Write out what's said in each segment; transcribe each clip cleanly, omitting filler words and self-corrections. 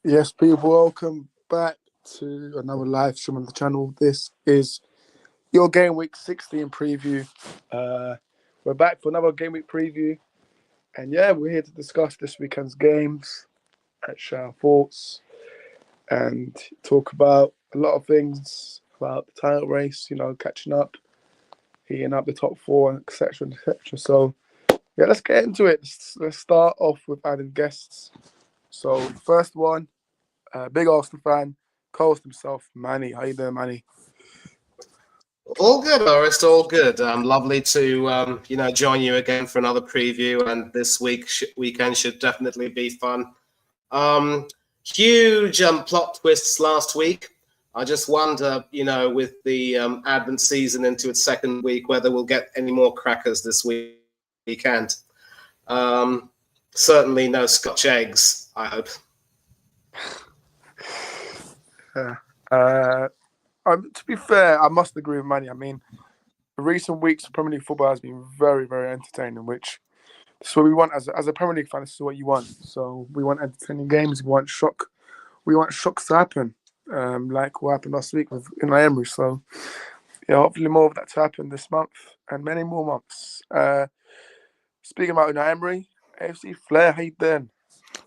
Yes, people, welcome back to another live stream on the channel. This is your Game Week 16 preview. We're back for another Game Week preview. And yeah, we're here to discuss this weekend's games, share our thoughts, and talk about a lot of things about the title race, catching up, heating up the top four, etc., etc. So yeah, let's get into it. Let's start off with adding guests. So first one, big Arsenal fan, co-host himself, Manny. How you doing, Manny? All good, Orest. All good. Lovely to join you again for another preview. And this weekend should definitely be fun. Huge plot twists last week. I just wonder, with the Advent season into its second week, whether we'll get any more crackers this weekend. Certainly no Scotch eggs, I hope. To be fair, I must agree with Manny. I mean, the recent weeks of Premier League football has been very, very entertaining, which is what we want as a Premier League fan. This is what you want. So we want entertaining games. We want shocks to happen, like what happened last week with Unai Emery. So yeah, hopefully more of that to happen this month and many more months. Speaking about Unai Emery, AFC Flair, how you doing?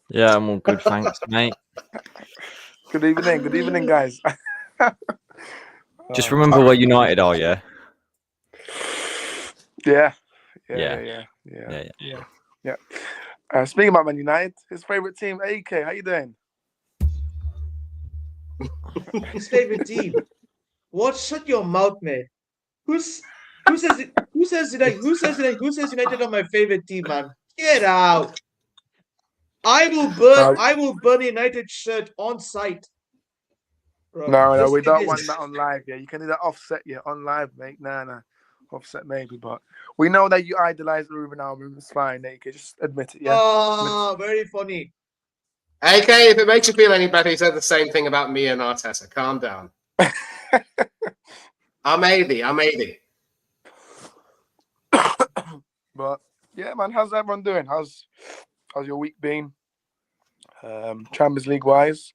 Yeah, I'm all good, thanks, mate. Good evening, guys. Just remember where United are, yeah? Yeah. Speaking about Man United, his favourite team, AK, how you doing? His favourite team. What? Shut your mouth, man. Who says United are my favourite team, man? Get out. I will burn a United shirt on site. Bro, no, we don't want that on live. Yeah, you can do that offset. Yeah, on live, mate. Nah, offset maybe, but we know that you idolize Ruben Alvarez. It's fine. You can just admit it. Yeah. Oh, very funny. AK, if it makes you feel any better, he said the same thing about me and Arteta. Calm down. I'm 80. But yeah, man, how's everyone doing? How's your week been? Champions League wise,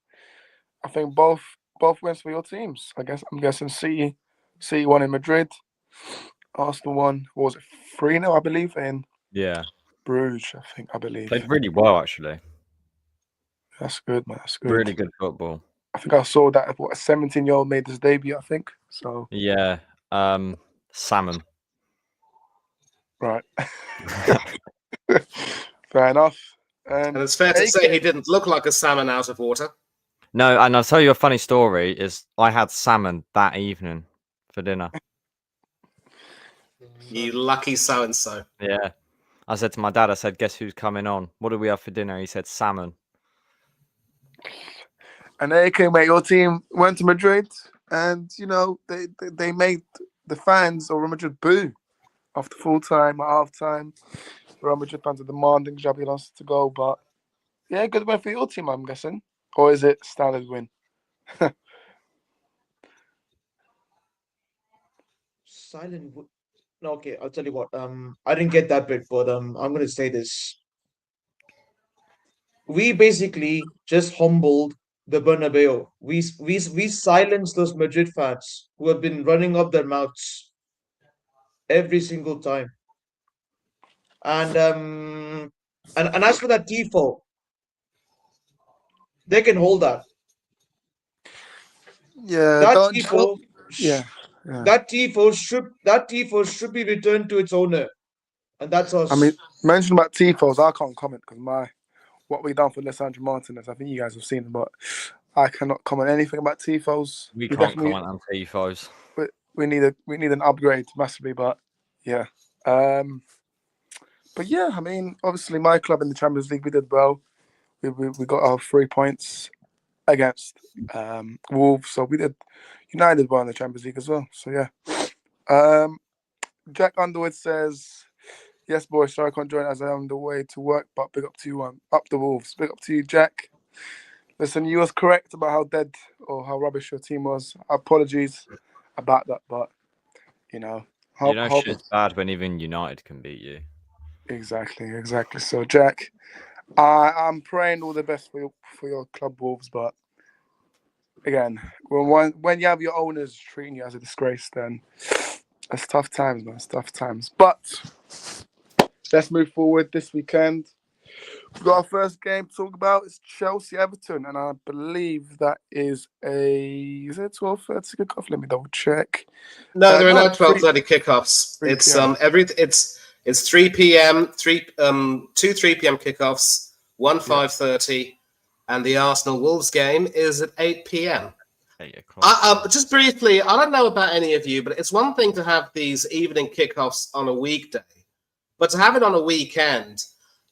I think both wins for your teams. I'm guessing City won in Madrid, Arsenal won. What was it, 3-0, I believe, in Bruges, I believe. Played really well, actually. That's good, man. That's good. Really good football. I think I saw that a 17-year-old made his debut, I think. So yeah, salmon. Right. Fair enough. And it's fair to say he didn't look like a salmon out of water. No, and I'll tell you a funny story, is I had salmon that evening for dinner. You lucky so-and-so. Yeah. I said to my dad, guess who's coming on? What do we have for dinner? He said salmon. And AK, mate, your team went to Madrid and, they made the fans of Real Madrid boo after full time, at half time. Real Madrid fans are demanding Xabi Alonso to go, but yeah, good win for your team, I'm guessing. Or is it standard win? Silent. No, okay, I'll tell you what. I didn't get that bit, but I'm going to say this. We basically just humbled the Bernabeu. We silenced those Madrid fans who have been running up their mouths every single time. And as for that tifo, they can hold that. Yeah, that tifo should be returned to its owner, and that's us. I mean, mention about tifos, I can't comment because what we done for Lisandro Martinez, I think you guys have seen, but I cannot comment anything about tifos. We can't comment on tifos. We need an upgrade massively, but yeah. But yeah, I mean, obviously my club in the Champions League, we did well. We got our 3 points against Wolves, so we did. United well in the Champions League as well. So yeah. Jack Underwood says, "Yes, boys, sorry I can't join as I'm on the way to work, but big up to you, up the Wolves. Big up to you, Jack. Listen, you was correct about how dead or how rubbish your team was. Apologies about that, but shit's bad when even United can beat you. Exactly. So, Jack, I'm praying all the best for your club, Wolves, but again, when you have your owners treating you as a disgrace, then it's tough times, man. It's tough times. But let's move forward this weekend. We've got our first game to talk about. It's Chelsea Everton, and I believe that is it 12:30 kickoff? Let me double check. No, there are no 3 12:30 kickoffs. 3 It's p.m. it's 3 p.m. 2 3 p.m. kickoffs, one 5:30, and the Arsenal Wolves game is at 8 p.m. 8 o'clock. Just briefly, I don't know about any of you, but it's one thing to have these evening kickoffs on a weekday, but to have it on a weekend,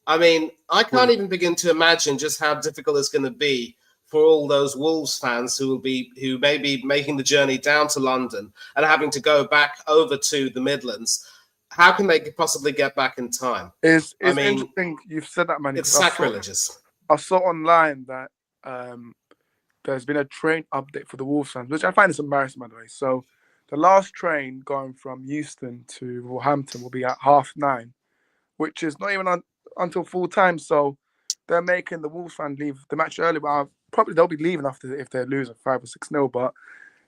I mean, I can't even begin to imagine just how difficult it's going to be for all those Wolves fans who may be making the journey down to London and having to go back over to the Midlands. How can they possibly get back in time? It's interesting you've said that, man. It's sacrilegious. I saw online that there's been a train update for the Wolves fans, which I find is embarrassing, by the way. So the last train going from Euston to Wolverhampton will be at 9:30, which is not even until full time. So they're making the Wolves fan leave the match early. But probably they'll be leaving after if they're losing 5 or 6-0. But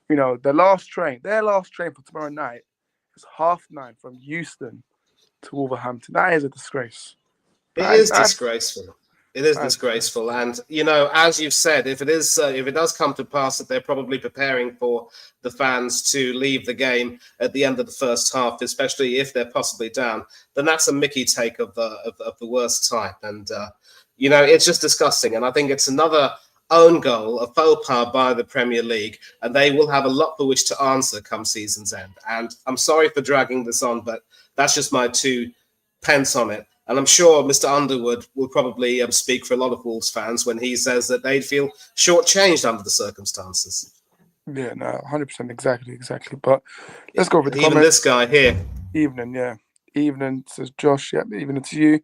you know, their last train for tomorrow night is 9:30 from Euston to Wolverhampton. That is a disgrace. It is disgraceful. It is disgraceful, and you know, as you've said, if it does come to pass that they're probably preparing for the fans to leave the game at the end of the first half, especially if they're possibly down, then that's a Mickey take of the worst type, and you know, it's just disgusting. And I think it's another own goal, a faux pas by the Premier League, and they will have a lot for which to answer come season's end. And I'm sorry for dragging this on, but that's just my 2 pence on it. And I'm sure Mr. Underwood will probably speak for a lot of Wolves fans when he says that they'd feel shortchanged under the circumstances. Yeah, no, 100%, exactly. But let's go over the Even comments. this guy here. Evening, says Josh. Yep, evening to you.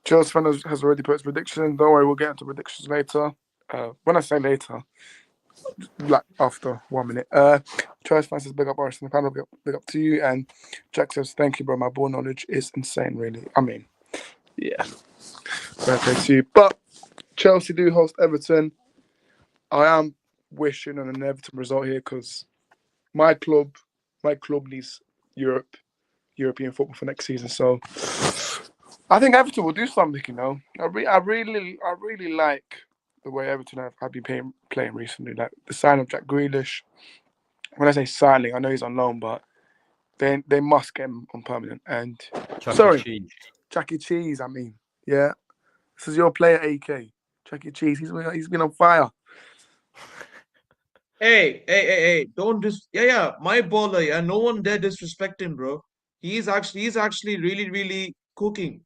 Chelsea fan has already put his prediction. Don't worry, we'll get into predictions later. When I say later, like after 1 minute. Chelsea fan says, big up Arsenal panel, big up to you. And Jack says, thank you, bro. My ball knowledge is insane, really. I mean, yeah. Fair play to you. But Chelsea do host Everton. I am wishing on an Everton result here because my club needs European football for next season. So I think Everton will do something. You know, I really like the way Everton have been playing recently. Like the sign of Jack Grealish. When I say signing, I know he's on loan, but they must get him on permanent. And Chuck E. Cheese. I mean, yeah, this is your player, AK. Chuck E. Cheese. He's been on fire. Hey! Don't my baller. Yeah, no one dare disrespect him, bro. He's actually really cooking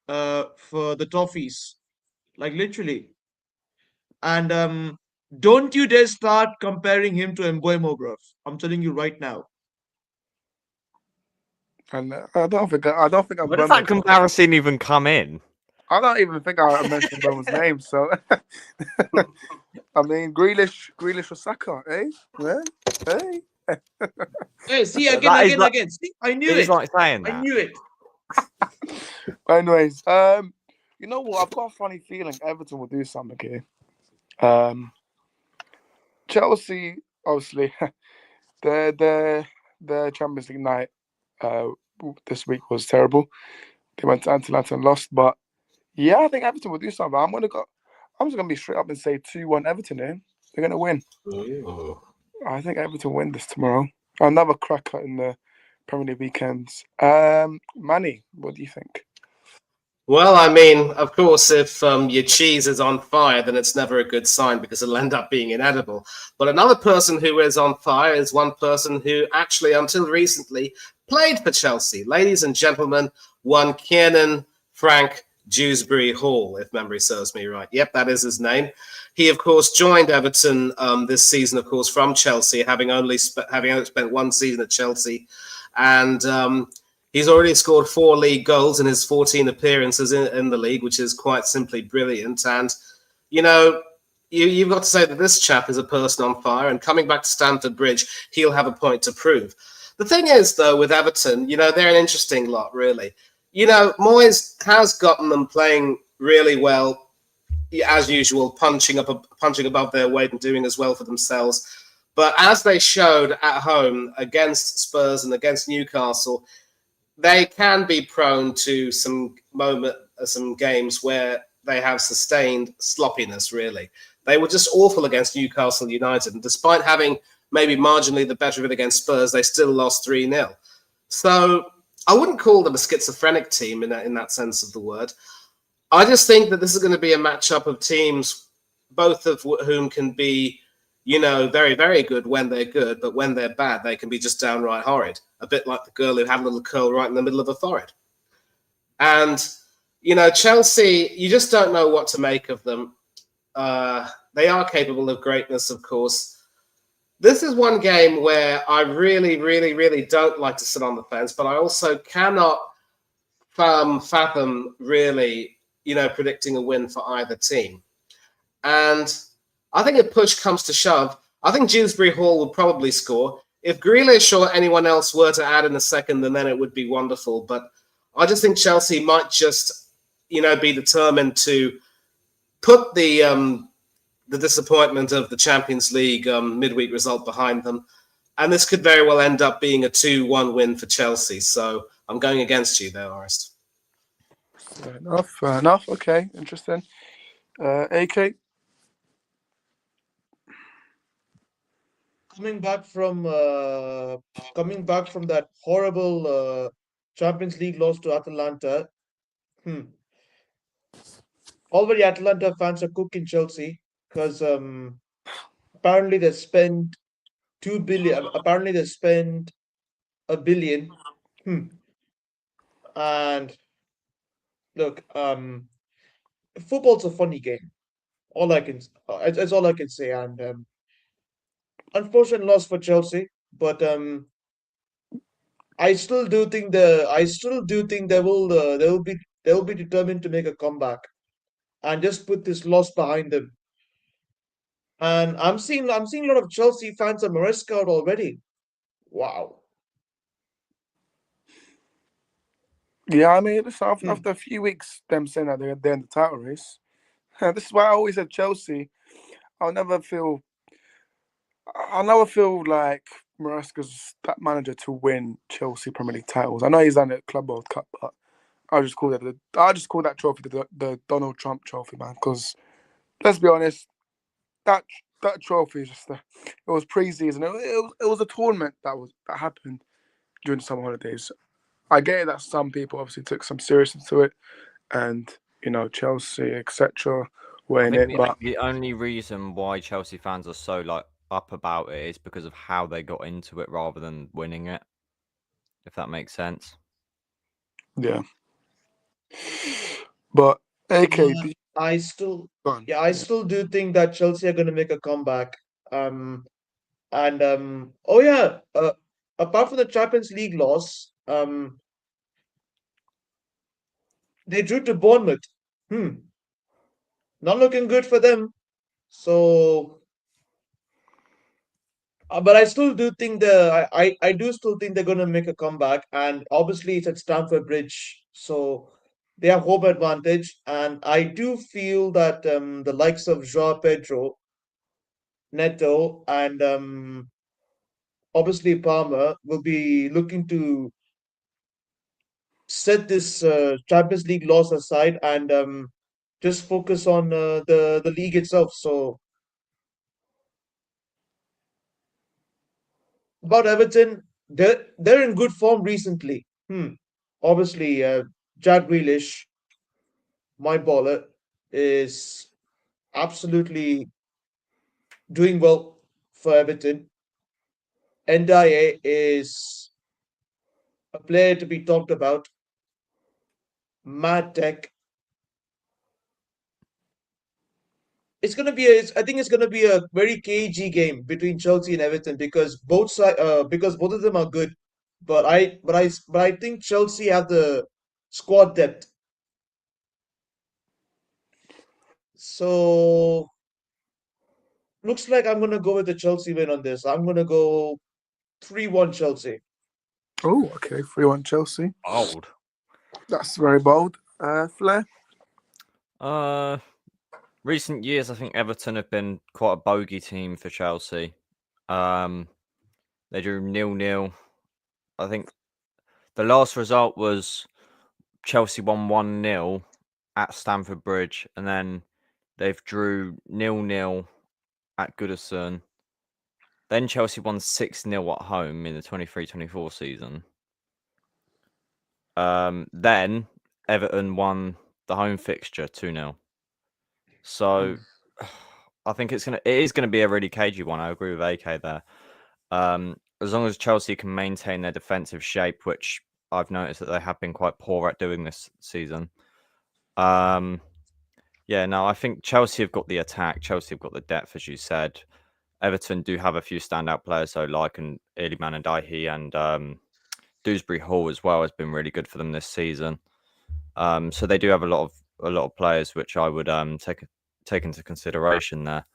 for the toffees, like literally. And don't you dare start comparing him to Mbuemo, bro. I'm telling you right now. And I don't think I'm. Where does that comparison even come in? I don't even think I mentioned Bowen's name. So, I mean, Grealish or Saka, eh? Yeah? Hey. Hey, see again. See, I knew it. Like saying that. I knew it. Anyways, you know what? I've got a funny feeling Everton will do something here. Chelsea, obviously, their Champions League night this week was terrible. They went to Atalanta and lost, but yeah, I think Everton will do something. I'm just gonna be straight up and say 2-1 Everton. They're gonna win. Ooh. I think Everton win this tomorrow. Another cracker in the Premier League weekends. Manny, what do you think? Well, I mean, of course, if your cheese is on fire, then it's never a good sign because it'll end up being inedible. But another person who is on fire is one person who actually, until recently, played for Chelsea. Ladies and gentlemen, one Kiernan Frank Dewsbury Hall, if memory serves me right. Yep, that is his name. He, of course, joined Everton this season, of course, from Chelsea, having only spent 1 season at Chelsea. And he's already scored 4 league goals in his 14 appearances in the league, which is quite simply brilliant. And, you know, you've got to say that this chap is a person on fire, and coming back to Stamford Bridge, he'll have a point to prove. The thing is, though, with Everton, you know, they're an interesting lot, really. You know, Moyes has gotten them playing really well, as usual, punching above their weight and doing as well for themselves. But as they showed at home against Spurs and against Newcastle, they can be prone to some games where they have sustained sloppiness, really. They were just awful against Newcastle United, and despite having maybe marginally the better of it against Spurs, they still lost 3-0. So I wouldn't call them a schizophrenic team in that sense of the word. I just think that this is going to be a matchup of teams, both of whom can be, very, very good when they're good, but when they're bad, they can be just downright horrid. A bit like the girl who had a little curl right in the middle of her forehead. And, Chelsea, you just don't know what to make of them. They are capable of greatness, of course. This is one game where I really, really, really don't like to sit on the fence, but I also cannot fathom really, predicting a win for either team. And I think if push comes to shove, I think Dewsbury Hall will probably score. If Grealish or anyone else were to add in a second, then it would be wonderful. But I just think Chelsea might just, be determined to put the disappointment of the Champions League midweek result behind them. And this could very well end up being a 2-1 win for Chelsea. So I'm going against you there, Orest. Fair enough. Okay, interesting. AK? Coming back from that horrible Champions League loss to Atalanta, already Atalanta fans are cooking Chelsea because apparently they spent 2 billion. Apparently they spent 1 billion. And look, football's a funny game. It's all I can say. And unfortunate loss for Chelsea, but I still do think they will be determined to make a comeback and just put this loss behind them. And I'm seeing a lot of Chelsea fans at Maresca out already. Wow. Yeah, I mean, listen, after a few weeks, them saying that they're in the title race, this is why I always said Chelsea. I'll never feel like Maresca's that manager to win Chelsea Premier League titles. I know he's done it at Club World Cup, but I just call that trophy the Donald Trump trophy, man. Because let's be honest, that trophy is just it was pre-season. It was a tournament that happened during the summer holidays. I get it that some people obviously took some seriousness to it, and Chelsea etc. were in it. But the only reason why Chelsea fans are so up about it is because of how they got into it rather than winning it. If that makes sense. Yeah. But AK, I still do think that Chelsea are going to make a comeback. Apart from the Champions League loss, they drew to Bournemouth. Not looking good for them. So, but I still do think I do still think they're going to make a comeback, and obviously it's at Stamford Bridge, so they have home advantage, and I do feel that the likes of João Pedro, Neto, and obviously Palmer will be looking to set this Champions League loss aside and just focus on the league itself. So about Everton, they're in good form recently. Obviously, Jack Grealish, my baller, is absolutely doing well for Everton. Ndiaye is a player to be talked about. Mad Tech. I think it's gonna be a very cagey game between Chelsea and Everton because both of them are good, but I think Chelsea have the squad depth. So looks like I'm gonna go with the Chelsea win on this. I'm gonna go 3-1 Chelsea. oh, okay, 3-1 Chelsea. Bold. That's very bold. Flair. Recent years, I think Everton have been quite a bogey team for Chelsea. They drew 0-0. I think the last result was Chelsea won 1-0 at Stamford Bridge, and then they've drew 0-0 at Goodison. Then Chelsea won 6-0 at home in the 23-24 season. Then Everton won the home fixture 2-0. So I think it is gonna be a really cagey one. I agree with AK there. As long as Chelsea can maintain their defensive shape, which I've noticed that they have been quite poor at doing this season. Yeah, no, I think Chelsea have got the attack. Chelsea have got the depth, as you said. Everton do have a few standout players, so like Iliman and Daihi and Dewsbury Hall as well has been really good for them this season. So they do have a lot of players which I would take into consideration there.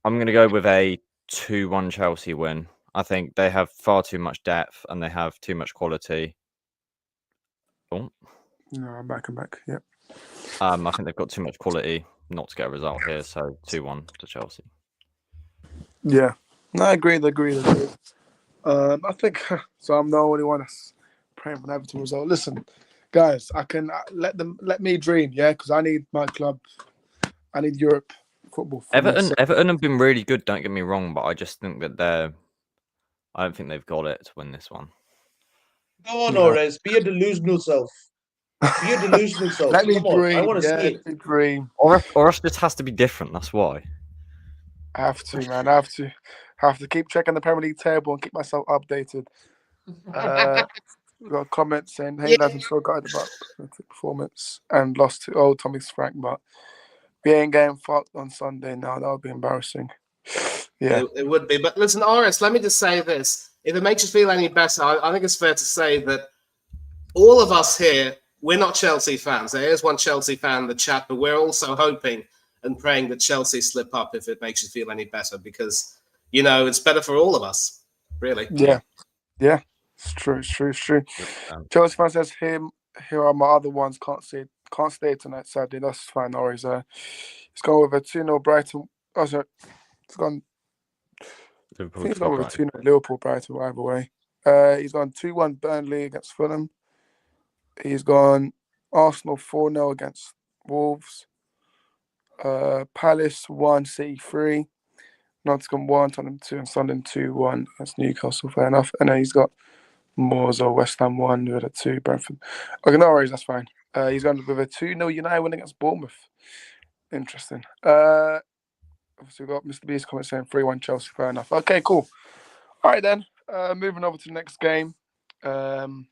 I'm going to go with a 2-1 Chelsea win. I think they have far too much depth and they have too much quality. Oh. No, I'm back. Yep. I think they've got too much quality not to get a result here, so 2-1 to Chelsea. Yeah. No, I agree. I think so. I'm the only one that's praying for an Everton result. Listen, guys, I can let me dream, yeah, because I need my club. I need Europe football. Everton have been really good. Don't get me wrong, but I just think that I don't think they've got it to win this one. Go on, Ores. Be a delusional self. Be a delusional self. Let me Come on. dream. I want to see it. Let me dream. Or us just has to be different. That's why. I have to, man. I have to keep checking the Premier League table and keep myself updated. We got a comment saying, "Hey lads, I'm so gutted about the performance and lost to old Thomas Frank, but we ain't getting fucked on Sunday now. That would be embarrassing." Yeah, it would be. But listen, Oris, let me just say this: if it makes you feel any better, I think it's fair to say that all of us here, we're not Chelsea fans. There is one Chelsea fan in the chat, but we're also hoping and praying that Chelsea slip up. If it makes you feel any better, because it's better for all of us, really. Yeah. It's true. Chelsea fan says, here are my other ones. Can't stay tonight, sadly. That's fine. No worries. He's gone with a 2-0 Brighton. Oh, sorry. He's gone. I think he's gone with a 2-0 Liverpool Brighton, either way. He's gone 2-1 Burnley against Fulham. He's gone Arsenal 4-0 against Wolves. Palace 1, City 3. Nottingham 1, Tottenham 2, and Sunderland 2-1 against Newcastle. Fair enough. And then he's got Moors or West Ham 1 with a 2, Brentford. Okay, no worries, that's fine. He's gone with a 2-0 United win against Bournemouth. Interesting. Obviously, we've got Mr. B's comment saying 3-1 Chelsea. Fair enough. Okay, cool. All right, then. Moving over to the next game. And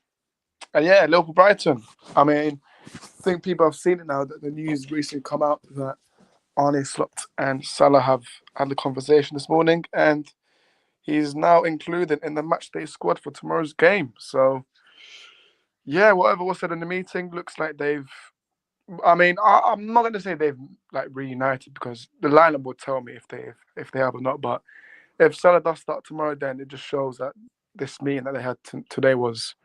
yeah, Liverpool Brighton. I mean, I think people have seen it now that the news recently come out that Arne Slot and Salah have had the conversation this morning, and he's now included in the matchday squad for tomorrow's game. So, yeah, whatever was said in the meeting looks like they've. I mean, I'm not going to say they've like reunited because the lineup will tell me if they have or not. But if Salah does start tomorrow, then it just shows that this meeting that they had today was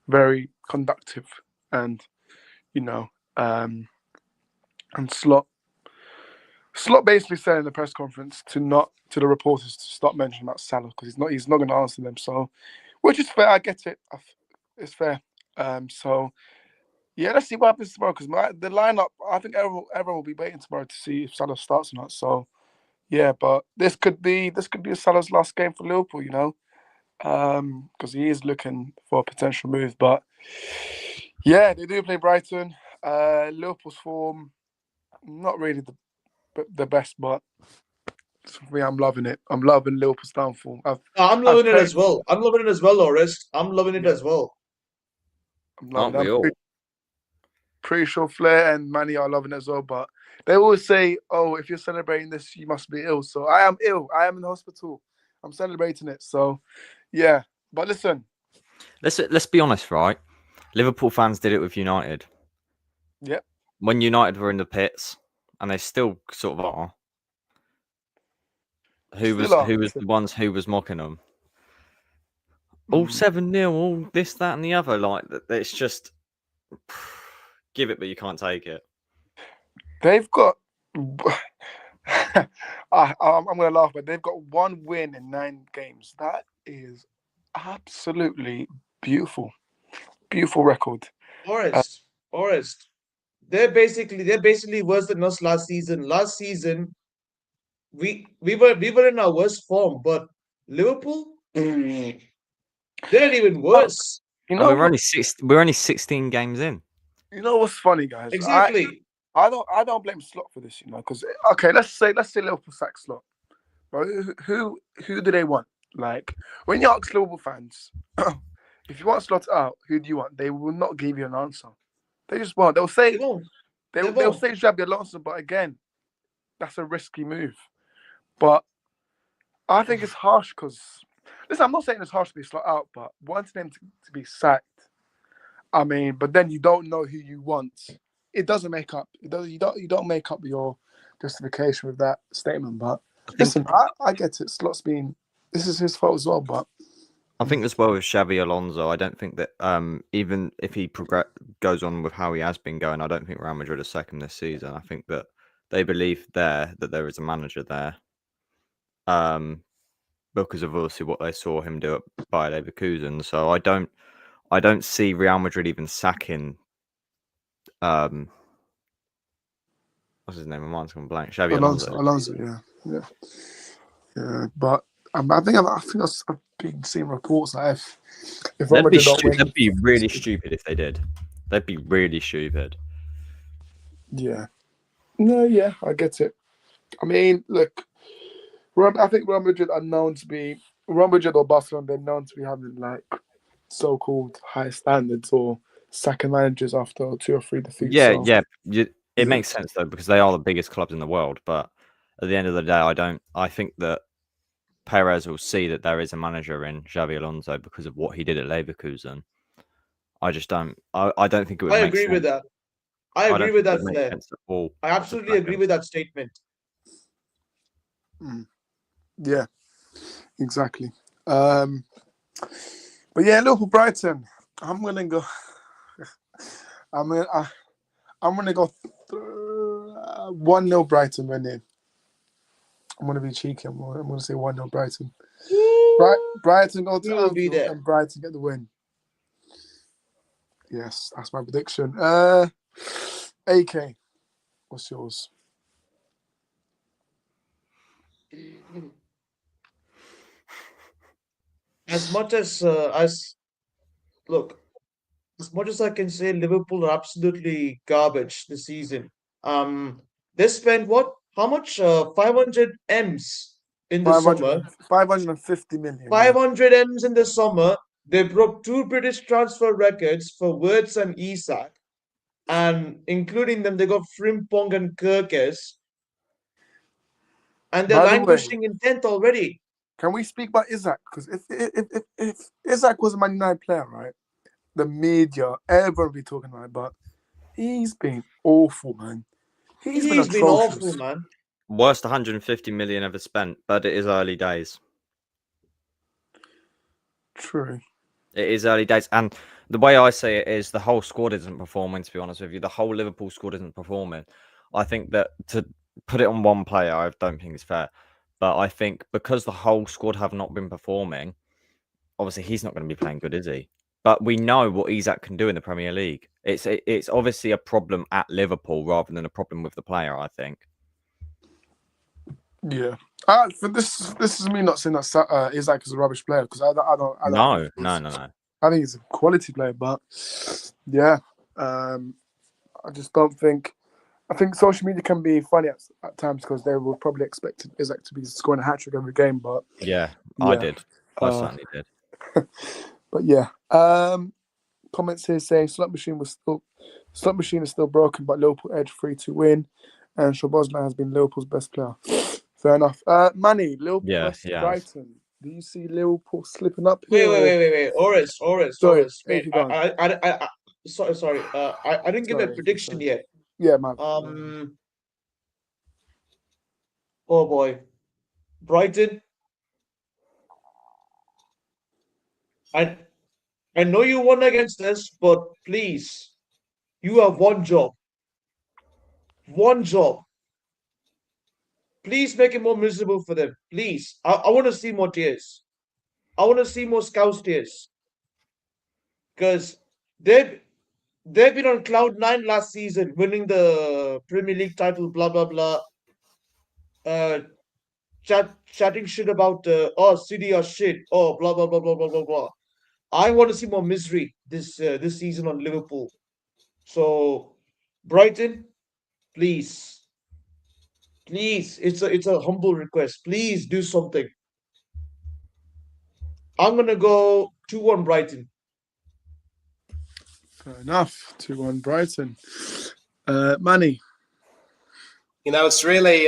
very conductive, and and Slot basically said in the press conference to the reporters to stop mentioning about Salah because he's not going to answer them. So, which is fair. I get it. It's fair. So, yeah, let's see what happens tomorrow because the lineup. I think everyone will be waiting tomorrow to see if Salah starts or not. So, yeah, but this could be Salah's last game for Liverpool. Because he is looking for a potential move. But yeah, they do play Brighton. Liverpool's form not really the best, but for me, I'm loving it. I'm loving Liverpool's downfall. I'm loving it as well. I'm loving it as well, Oris. I'm loving it as well. I'm loving Aren't we all? Pretty sure Flair and Manny are loving it as well, but they always say, "Oh, if you're celebrating this, you must be ill." So I am ill. I am in the hospital. I'm celebrating it. So, yeah. But listen, let's be honest, right? Liverpool fans did it with United. Yep. When United were in the pits, and they still sort of are. Who was the ones who was mocking them? All 7-0, all this, that, and the other. Like it's just give it, but you can't take it. They've got. I'm going to laugh, but they've got 1 win in 9 games. That is absolutely beautiful. Beautiful record. Forest. They're basically worse than us last season. Last season, we were in our worst form, but Liverpool, they're even Oh, worse. you And know we're what? only 16 games in. You know what's funny, guys? Exactly. I don't blame Slot for this, because okay, let's say Liverpool sack Slot. Right? Who do they want? Like when you ask Liverpool fans, if you want Slot out, who do you want? They will not give you an answer. They just won't. They'll They say won't. they'll, They they'll won't. say Xabi Alonso, but again, that's a risky move. But I think it's harsh because listen, I'm not saying it's harsh to be Slot out, but wanting them to be sacked. I mean, but then you don't know who you want. It doesn't make up. It does. You don't make up your justification with that statement. But I think listen, I get it. Slot's been. This is his fault as well. But I think as well with Xabi Alonso, I don't think that even if he goes on with how he has been going, I don't think Real Madrid are second this season. I think that they believe that there is a manager there, because of obviously what they saw him do at Bayer Leverkusen. So I don't see Real Madrid even sacking what's his name? My mind's gone blank. Xabi Alonso. Alonso, yeah. But I think I've been seeing reports that if Real Madrid don't win, They'd be really stupid if they did. They'd be really stupid. Yeah. No, yeah, I get it. I mean, look, I think Real Madrid are known to be Real Madrid or Barcelona. They're known to be having like so-called high standards or sacking managers after 2 or 3 defeats. Yeah, So, yeah. It makes sense though because they are the biggest clubs in the world. But at the end of the day, I think that Perez will see that there is a manager in Xabi Alonso because of what he did at Leverkusen. I just don't. I don't think it would I make agree sense. with that. I I agree don't with think it that, would make Flair. sense at all. I absolutely agree with that statement. yeah, exactly. But yeah, Liverpool Brighton. I'm gonna go. I'm gonna go 1-0 Brighton winning. I'm gonna be cheeky. I'm gonna say 1-0 Brighton. Brighton go to We will be Anfield there. and Brighton get the win. Yes, that's my prediction. AK, what's yours? As much as look, as much as I can say, Liverpool are absolutely garbage this season. They spent what? How much? 500 M's in the 500 summer. 550 million. 500 M's in the summer. They broke 2 British transfer records for Wirtz and Isak, and including them, they got Frimpong and Kirkes, and they're By the way, languishing in 10th already. can we speak about Isaac? Because if Isaac was a Man United player, right, the media, everyone will be talking about it, but he's been awful, man. He's been He's been awful, atrocious. man. Worst 150 million ever spent, but it is early days. True. It is early days, and the way I say it is the whole squad isn't performing. To be honest with you, the whole Liverpool squad isn't performing. I think that to put it on one player, I don't think it's fair. But I think because the whole squad have not been performing, obviously he's not going to be playing good, is he? But we know what Isak can do in the Premier League. It's obviously a problem at Liverpool rather than a problem with the player, I think. Yeah. For this is me not saying that Isaac is a rubbish player because I don't. No. I think he's a quality player, but yeah, I just don't think. I think social media can be funny at times because they will probably expect Isaac to be scoring a hat-trick every game, but Yeah, I did. I certainly did. But yeah, comments here saying slot machine is still broken, but Liverpool edge 3-2 win, and Szoboszlai has been Liverpool's best player. Fair enough. Manny, Liverpool versus Brighton. Do you see Liverpool slipping up here? Wait. Oris. Sorry, Wait, sorry. I didn't give a prediction yet. Yeah, man. Oh boy, Brighton. I know you won against us, but please, you have one job. one job. Please make it more miserable for them. Please. I want to see more tears. I want to see more Scouse tears. Because they've been on cloud nine last season, winning the Premier League title, blah blah blah. Uh, chatting shit about City or shit, blah blah blah blah blah blah blah. I want to see more misery this season on Liverpool. So Brighton, please, please, it's a humble request. Please do something. I'm gonna go 2-1 Brighton. Fair enough. 2-1 Brighton. Manny. It's really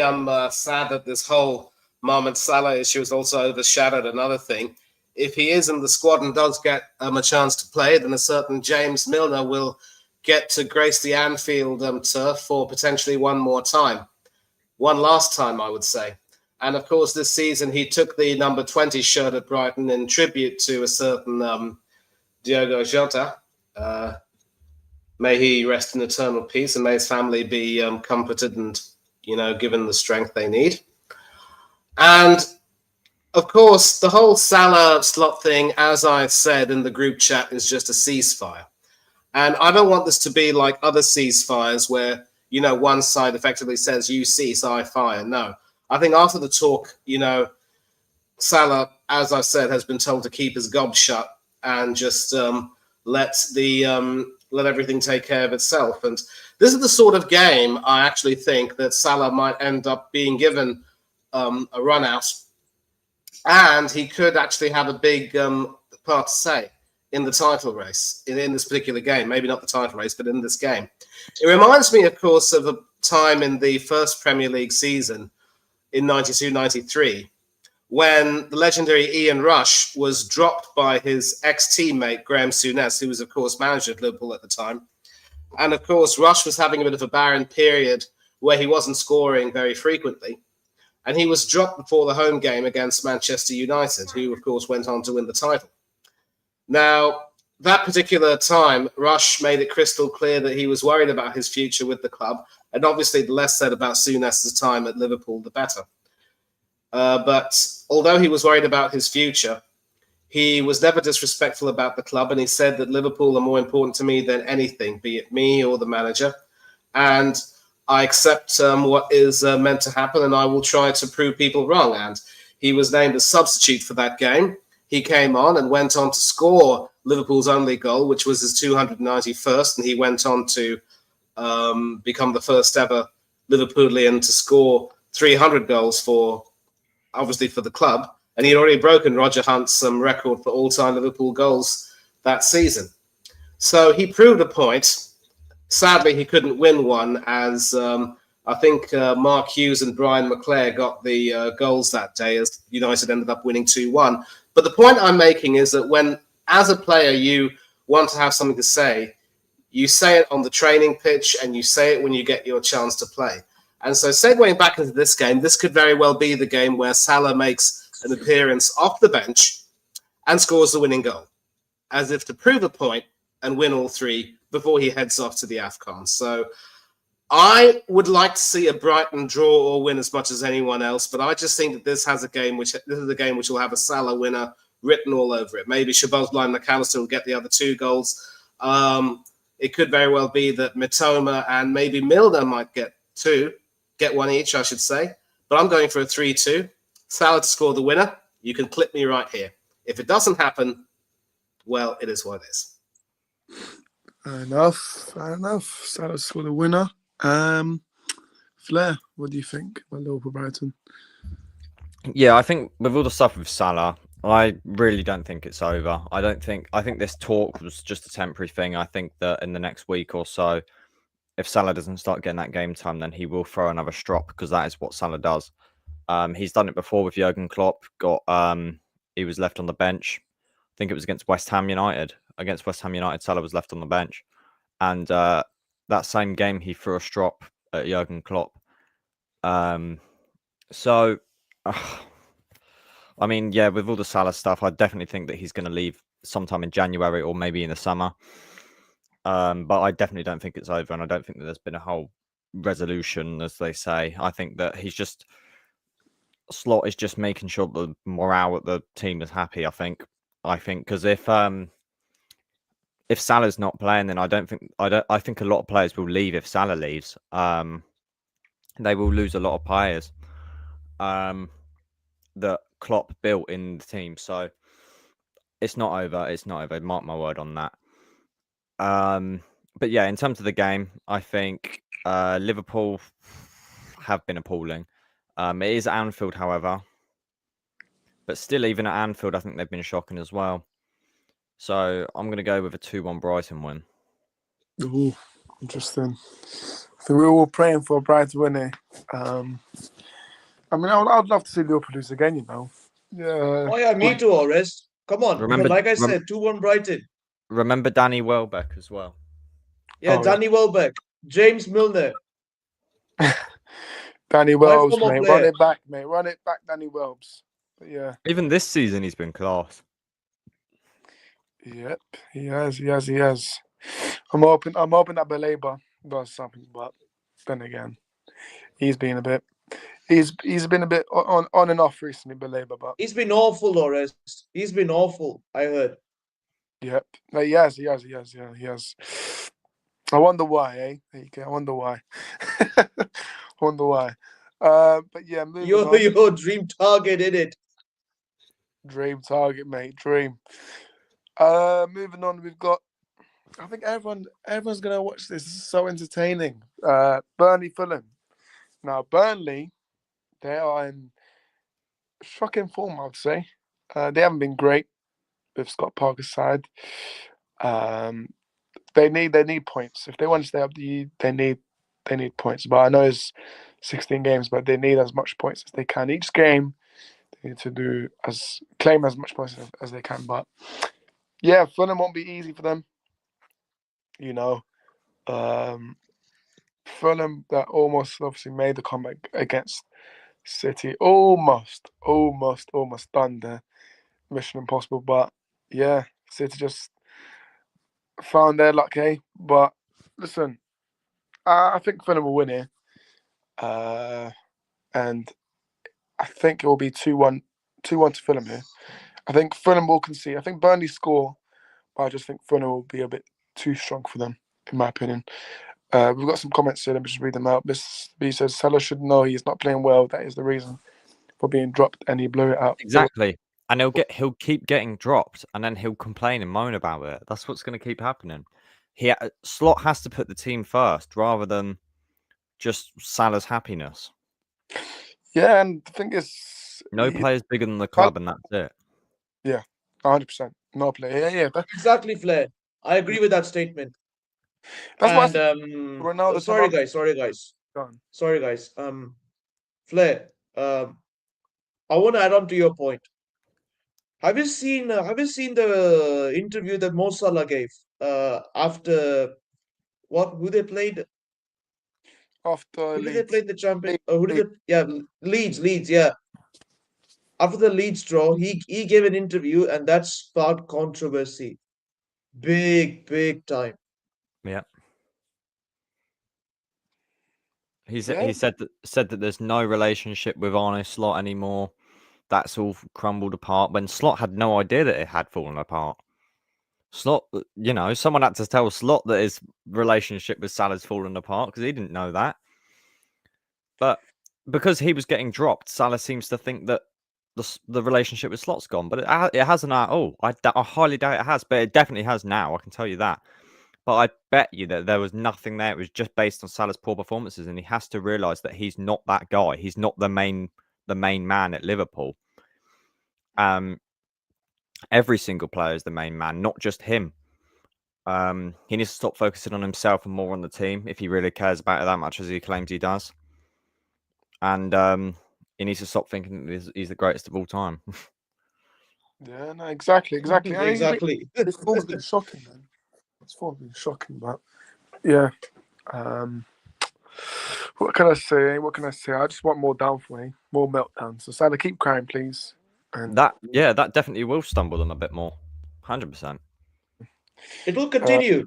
sad that this whole Mohamed Salah issue has also overshadowed another thing. If he is in the squad and does get a chance to play, then a certain James Milner will get to grace the Anfield turf for potentially one last time, I would say. And of course, this season he took the number 20 shirt at Brighton in tribute to a certain Diogo Jota. May he rest in eternal peace, and may his family be comforted and, given the strength they need. And of course, the whole Salah slot thing, as I said in the group chat, is just a ceasefire. And I don't want this to be like other ceasefires where, one side effectively says, you cease, I fire. No. I think after the talk, Salah, as I said, has been told to keep his gob shut and just let everything take care of itself. And this is the sort of game I actually think that Salah might end up being given a run out, and he could actually have a big part to say in the title race in this particular game. Maybe not the title race, but in this game. It reminds me, of course, of a time in the first Premier League season in 92-93 when the legendary Ian Rush was dropped by his ex-teammate Graham Souness, who was, of course, manager at Liverpool at the time. And, of course, Rush was having a bit of a barren period where he wasn't scoring very frequently. And he was dropped before the home game against Manchester United, who, of course, went on to win the title. Now, that particular time, Rush made it crystal clear that he was worried about his future with the club. And obviously, the less said about Souness's time at Liverpool, the better. But although he was worried about his future, he was never disrespectful about the club. And he said that Liverpool are more important to me than anything, be it me or the manager. And I accept what is meant to happen, and I will try to prove people wrong. And he was named a substitute for that game. He came on and went on to score Liverpool's only goal, which was his 291st, and he went on to become the first ever Liverpoolian to score 300 goals for the club. And he had already broken Roger Hunt's record for all-time Liverpool goals that season. So he proved a point. Sadly, he couldn't win one, as I think Mark Hughes and Brian McClare got the goals that day, as United ended up winning 2-1. But the point I'm making is that when, as a player, you want to have something to say, you say it on the training pitch and you say it when you get your chance to play. And so segueing back into this game, this could very well be the game where Salah makes an appearance off the bench and scores the winning goal, as if to prove a point and win all three before he heads off to the AFCON. So I would like to see a Brighton draw or win as much as anyone else, but I just think that this is a game which will have a Salah winner written all over it. Maybe Szoboszlai and McAllister will get the other two goals. It could very well be that Mitoma and maybe Milner might get one each, I should say. But I'm going for a 3-2. Salah to score the winner. You can clip me right here. If it doesn't happen, well, it is what it is. Fair enough. Salah to score the winner. Flair, what do you think about Liverpool Brighton? Yeah, I think with all the stuff with Salah, I really don't think it's over. I think this talk was just a temporary thing. I think that in the next week or so, if Salah doesn't start getting that game time, then he will throw another strop, because that is what Salah does. He's done it before with Jurgen Klopp. He was left on the bench. I think it was against West Ham United. Against West Ham United, Salah was left on the bench. And that same game, he threw a strop at Jurgen Klopp. I mean, yeah, with all the Salah stuff, I definitely think that he's going to leave sometime in January or maybe in the summer. But I definitely don't think it's over, and I don't think that there's been a whole resolution, as they say. I think that Slot is just making sure the morale at the team is happy. I think because if Salah's not playing, then I think a lot of players will leave if Salah leaves. They will lose a lot of players that Klopp built in the team. So it's not over. It's not over. Mark my word on that. But yeah, in terms of the game, I think Liverpool have been appalling. It is Anfield, however. But still, even at Anfield, I think they've been shocking as well. So I'm going to go with a 2-1 Brighton win. Ooh, interesting. I think we're all praying for Brighton to win it. I mean, I'd love to see Liverpool lose again, you know. Yeah. Oh yeah, me too, Orest. Come on. Remember- Like I said, 2-1 Brighton. Remember Danny Welbeck as well. Yeah, Oh, yeah. Danny Welbeck, James Milner. Danny Welbs, former mate. player. Run it back, mate. Run it back, Danny Welbs. But yeah. Even this season, he's been class. Yep. He has. I'm hoping that Belabor does something, but then again, he's been a bit on and off recently, Belabor, but He's been awful, Orest. He's been awful, I heard. yep. No, he has. I wonder why, eh? There you go. I wonder why. But yeah, moving on. Your dream target, innit? Dream target, mate. Dream. Moving on, we've got. I think everyone's gonna watch this. This is so entertaining. Burnley Fulham. Now Burnley, they are in shocking form, I'd say. They haven't been great with Scott Parker's side. They need points if they want to stay up. They need points. But I know it's 16 games, but they need as much points as they can each game. They need to claim as much points as they can. But yeah, Fulham won't be easy for them. You know, Fulham that almost obviously made the comeback against City, almost done the mission impossible. But yeah, City just found their luck, eh? But listen, I think Fulham will win here, and I think it will be 2-1 to Fulham here. I think Fulham will concede. I think Burnley score, but I just think Fulham will be a bit too strong for them, in my opinion. We've got some comments here. Let me just read them out. Miss B says Salah should know he's not playing well. That is the reason for being dropped, and he blew it out. Exactly. And he'll keep getting dropped, and then he'll complain and moan about it. That's what's going to keep happening. Slot has to put the team first rather than just Salah's happiness. Yeah, and the thing is, No player's bigger than the club, and that's it. Yeah, 100%. No player. Yeah. Exactly, Flair. I agree with that statement. That's why I And said Ronaldo. sorry guys. Flair. I want to add on to your point. Have you seen the interview that Mo Salah gave after who they played? After Who did they Leeds. play in the champion? Who did it? Yeah, Leeds. Yeah. After the Leeds draw, he gave an interview, and that sparked controversy, big time. Yeah. He Yeah. said that there's no relationship with Arne Slot anymore. That's all crumbled apart when Slot had no idea that it had fallen apart. Slot, someone had to tell Slot that his relationship with Salah's fallen apart because he didn't know that. But because he was getting dropped, Salah seems to think that the relationship with Slot's gone. But it hasn't at all. I highly doubt it has, but it definitely has now. I can tell you that. But I bet you that there was nothing there. It was just based on Salah's poor performances, and he has to realise that he's not that guy. He's not the main man at Liverpool. Every single player is the main man, not just him. He needs to stop focusing on himself and more on the team if he really cares about it that much as he claims he does. And he needs to stop thinking that he's the greatest of all time. Yeah, no, exactly. Exactly. His form's been shocking, man. His form's been shocking, but yeah. What can I say? I just want more downfall, more meltdown. So Salah, keep crying, please. And that definitely will stumble them a bit more. 100%. It will continue.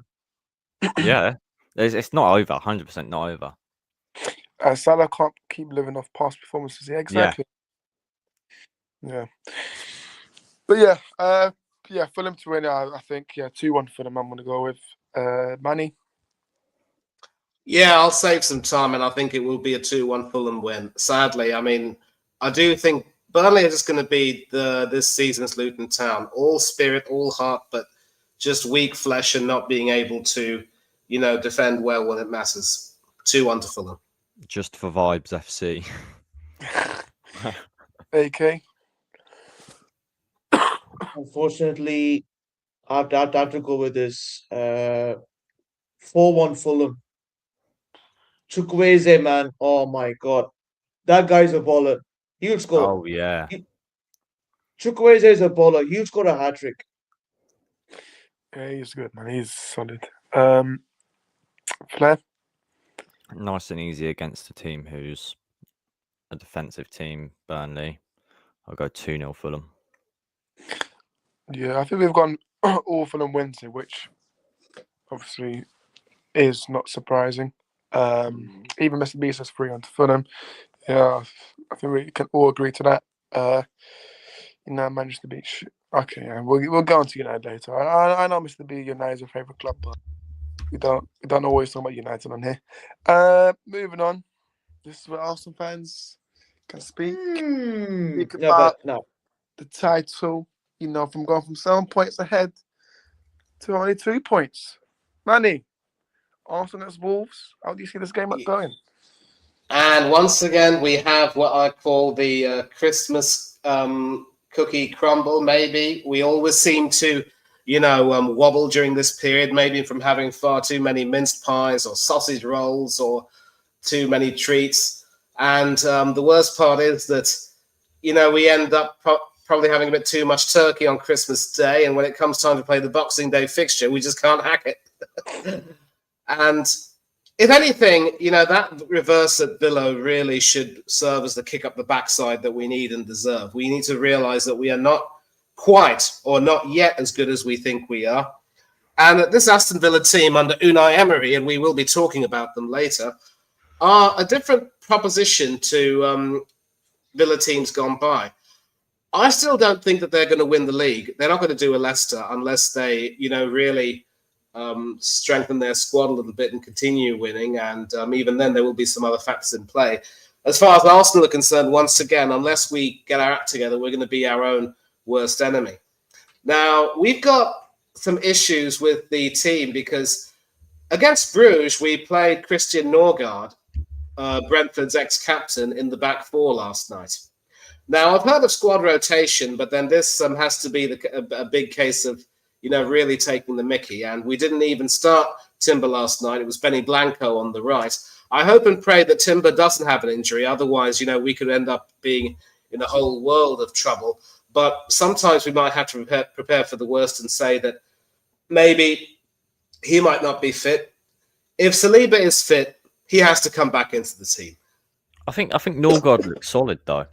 Yeah. It's not over. 100% not over. Salah can't keep living off past performances. Yeah, exactly. Yeah. But yeah, Fulham to win. I think 2-1 Fulham. I'm going to go with Manny. Yeah, I'll save some time, and I think it will be a 2-1 Fulham win. Sadly, I mean, I do think Burnley are just going to be this season's Luton Town. All spirit, all heart, but just weak flesh and not being able to, defend well when it matters. 2-1 to Fulham. Just for vibes, FC. AK. Unfortunately, I'd have to go with this 4-1 Fulham. Chukwueze, man, oh my god, that guy's a baller. He'll score. Oh yeah. Chukwueze is a baller. He'll score a hat trick. Yeah, he's good, man. He's solid. Flair. Nice and easy against a team who's a defensive team, Burnley. I'll go 2-0 Fulham. Yeah, I think we've gone all Fulham wins here, which obviously is not surprising. Even Mr. B says 3-1 to Fulham. Yeah, I think we can all agree to that. Manchester beat. Okay, yeah, we'll go on to United later. I know Mr. B, United's your favourite club, but we don't always talk about United on here. Moving on. This is where Arsenal fans can speak about the title. From going from 7 points ahead to only 2 points. Manny, Arsenal against Wolves. How do you see this game going? And once again, we have what I call the Christmas cookie crumble, maybe. We always seem to, wobble during this period, maybe from having far too many minced pies or sausage rolls or too many treats. And the worst part is that, we end up probably having a bit too much turkey on Christmas Day. And when it comes time to play the Boxing Day fixture, we just can't hack it. And if anything, that reverse at Billow really should serve as the kick up the backside that we need and deserve. We need to realize that we are not quite or not yet as good as we think we are. And that this Aston Villa team under Unai Emery, and we will be talking about them later, are a different proposition to Villa teams gone by. I still don't think that they're going to win the league. They're not going to do a Leicester unless they, really strengthen their squad a little bit and continue winning. And even then, there will be some other factors in play. As far as Arsenal are concerned, once again, unless we get our act together, we're going to be our own worst enemy. Now, we've got some issues with the team because against Bruges, we played Christian Norgard, Brentford's ex-captain, in the back four last night. Now, I've heard of squad rotation, but then this has to be a big case of, really taking the mickey. And we didn't even start Timber last night. It was Benny Blanco on the right. I hope and pray that Timber doesn't have an injury. Otherwise, we could end up being in a whole world of trouble. But sometimes we might have to prepare for the worst and say that maybe he might not be fit. If Saliba is fit, he has to come back into the team. I think Norgard looks solid, though.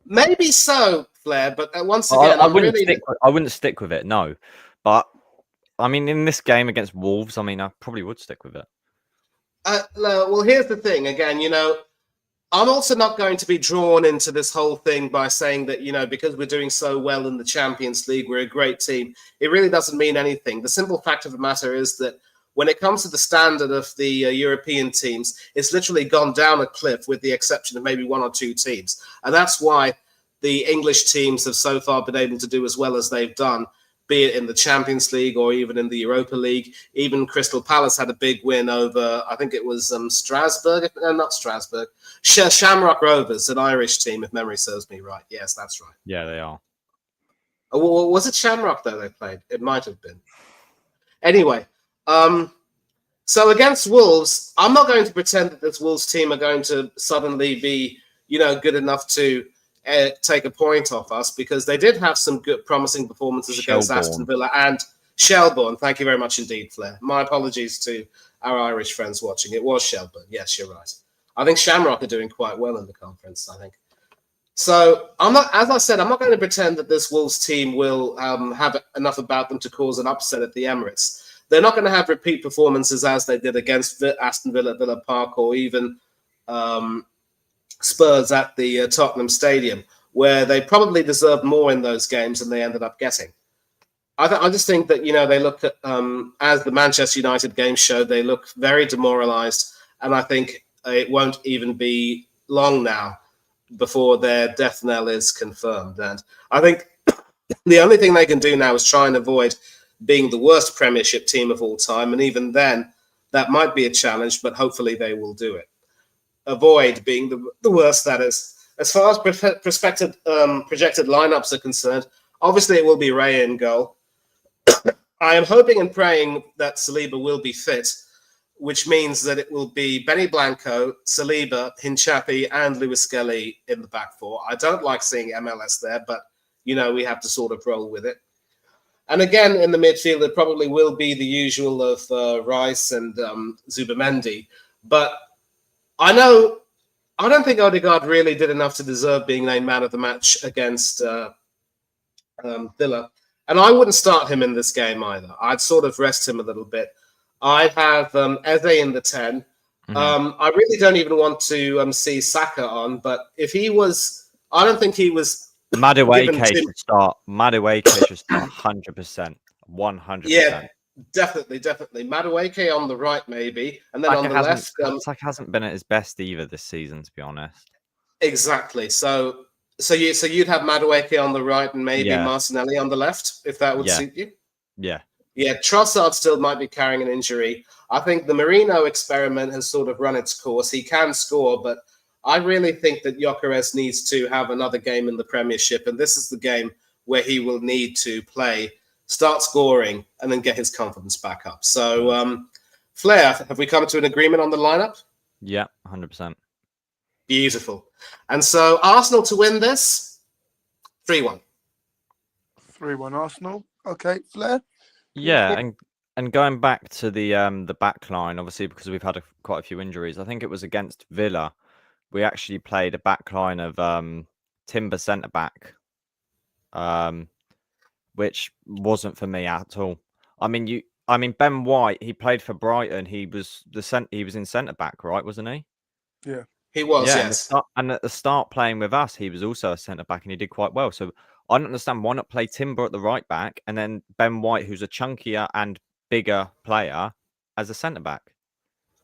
Maybe so, Flair, but once again, I wouldn't stick with it, no. But I mean, in this game against Wolves, I probably would stick with it. Well, here's the thing. Again, I'm also not going to be drawn into this whole thing by saying that, because we're doing so well in the Champions League, we're a great team. It really doesn't mean anything. The simple fact of the matter is that when it comes to the standard of the European teams, it's literally gone down a cliff with the exception of maybe one or two teams. And that's why the English teams have so far been able to do as well as they've done, be it in the Champions League or even in the Europa League. Even Crystal Palace had a big win over, I think it was Strasbourg. No, not Strasbourg. Shamrock Rovers, an Irish team, if memory serves me right. Yes, that's right. Yeah, they are. Oh, was it Shamrock, though, they played? It might have been. Anyway, so against Wolves, I'm not going to pretend that this Wolves team are going to suddenly be, good enough to take a point off us, because they did have some good, promising performances against Aston Villa and Shelbourne. Thank you very much indeed, Flair. My apologies to our Irish friends watching. It was Shelbourne. Yes, you're right. I think Shamrock are doing quite well in the conference, I think. So I'm not going to pretend that this Wolves team will have enough about them to cause an upset at the Emirates. they're not going to have repeat performances as they did against Aston Villa at Villa Park, or even Spurs at the Tottenham Stadium, where they probably deserved more in those games than they ended up getting. I just think that, they look at, as the Manchester United game showed, they look very demoralised, and I think it won't even be long now before their death knell is confirmed. And I think the only thing they can do now is try and avoid being the worst Premiership team of all time, and even then, that might be a challenge, but hopefully they will do it. Avoid being the worst, that is. As far as projected lineups are concerned, obviously it will be Raya in goal. I am hoping and praying that Saliba will be fit, which means that it will be Benny Blanco, Saliba, Hinchapi, and Lewis Skelly in the back four. I don't like seeing MLS there, but, we have to sort of roll with it. And again, in the midfield, it probably will be the usual of Rice and Zubamendi. But I don't think Odegaard really did enough to deserve being named man of the match against Villa. And I wouldn't start him in this game either. I'd sort of rest him a little bit. I have Eze in the 10. I really don't even want to see Saka on, but if he was, I don't think he was. Madueke should start. Madueke should start 100%. 100%. Yeah, definitely. Madueke on the right, maybe. And then on the left. Saka hasn't been at his best either this season, to be honest. Exactly. So you'd have Madueke on the right and maybe Martinelli on the left, if that would suit you? Yeah. Yeah, Trossard still might be carrying an injury. I think the Marino experiment has sort of run its course. He can score, but I really think that Gyökeres needs to have another game in the Premiership, and this is the game where he will need to play, start scoring, and then get his confidence back up. So, Flair, have we come to an agreement on the lineup? Yeah, 100%. Beautiful. And so Arsenal to win this, 3-1. 3-1 Arsenal. Okay, Flair? Yeah, and going back to the back line, obviously, because we've had quite a few injuries, I think it was against Villa, we actually played a back line of Timber centre-back, which wasn't for me at all. I mean, Ben White, he played for Brighton. He was in centre-back, right, wasn't he? Yeah. He was, yes. And at the start playing with us, he was also a centre-back, and he did quite well. So I don't understand why not play Timber at the right back and then Ben White, who's a chunkier and bigger player, as a centre-back.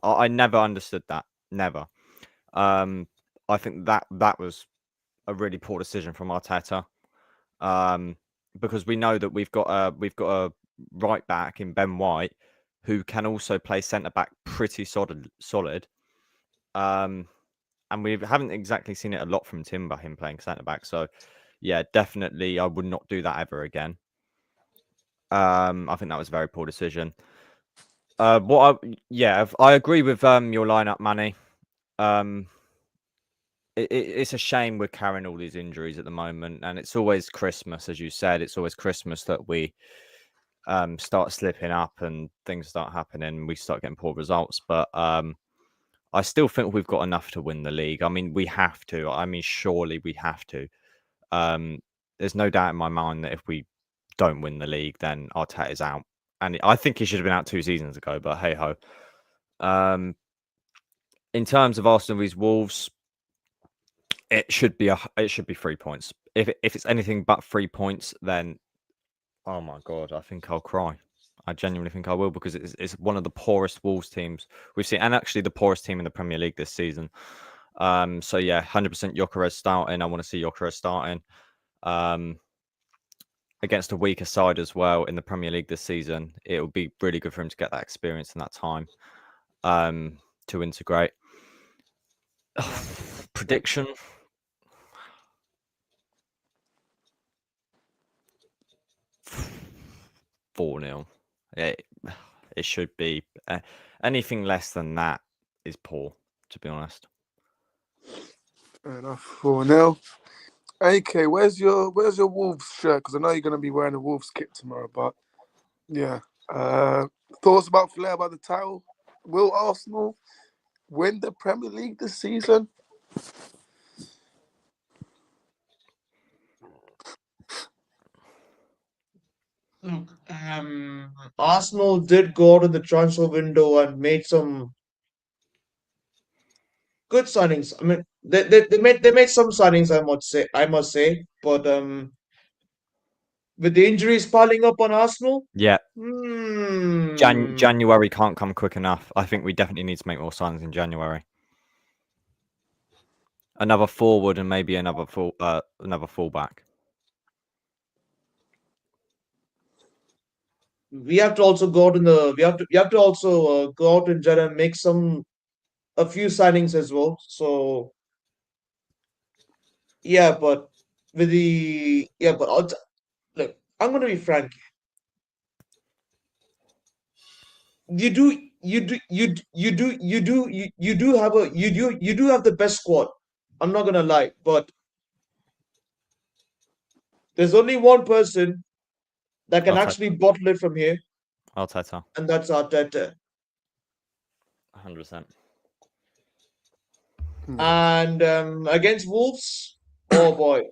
I never understood that. Never. I think that was a really poor decision from Arteta, because we know that we've got a right back in Ben White who can also play centre-back pretty solid. And we haven't exactly seen it a lot from Timber, him playing centre-back. So, yeah, definitely I would not do that ever again. I think that was a very poor decision. I agree with your lineup, Manny. It's a shame we're carrying all these injuries at the moment, and it's always Christmas, as you said. It's always Christmas that we start slipping up and things start happening. We start getting poor results, but I still think we've got enough to win the league. I mean, we have to. I mean, surely we have to. There's no doubt in my mind that if we don't win the league, then Arteta's out. And I think he should have been out 2 seasons ago, but hey ho. In terms of Arsenal vs Wolves, it should be 3 points. If it's anything but 3 points, then oh my god, I think I'll cry. I genuinely think I will, because it's one of the poorest Wolves teams we've seen, and actually the poorest team in the Premier League this season. So yeah, 100% Gyökeres starting. I want to see Gyökeres starting against a weaker side as well in the Premier League this season. It would be really good for him to get that experience and that time to integrate. Prediction. 4-0. It should be. Anything less than that is poor, to be honest. Fair enough. 4-0. AK, where's your Wolves shirt? Because I know you're going to be wearing a Wolves kit tomorrow. But yeah, thoughts about Flair about the title? Will Arsenal win the Premier League this season? Look, Arsenal did go out in the transfer window and made some good signings. I mean, they made some signings. I must say, but with the injuries piling up on Arsenal, Yeah, hmm, January can't come quick enough. I think we definitely need to make more signings in January. Another forward and maybe another fullback. we have to also go out in the we have to also go out in January and make a few signings as well. So yeah, but look, I'm gonna be frank. You do you do you d- you do have the best squad. I'm not gonna lie, but there's only one person that can Arteta. actually bottle it from here, Arteta. and that's Arteta. 100%. And against Wolves, oh boy,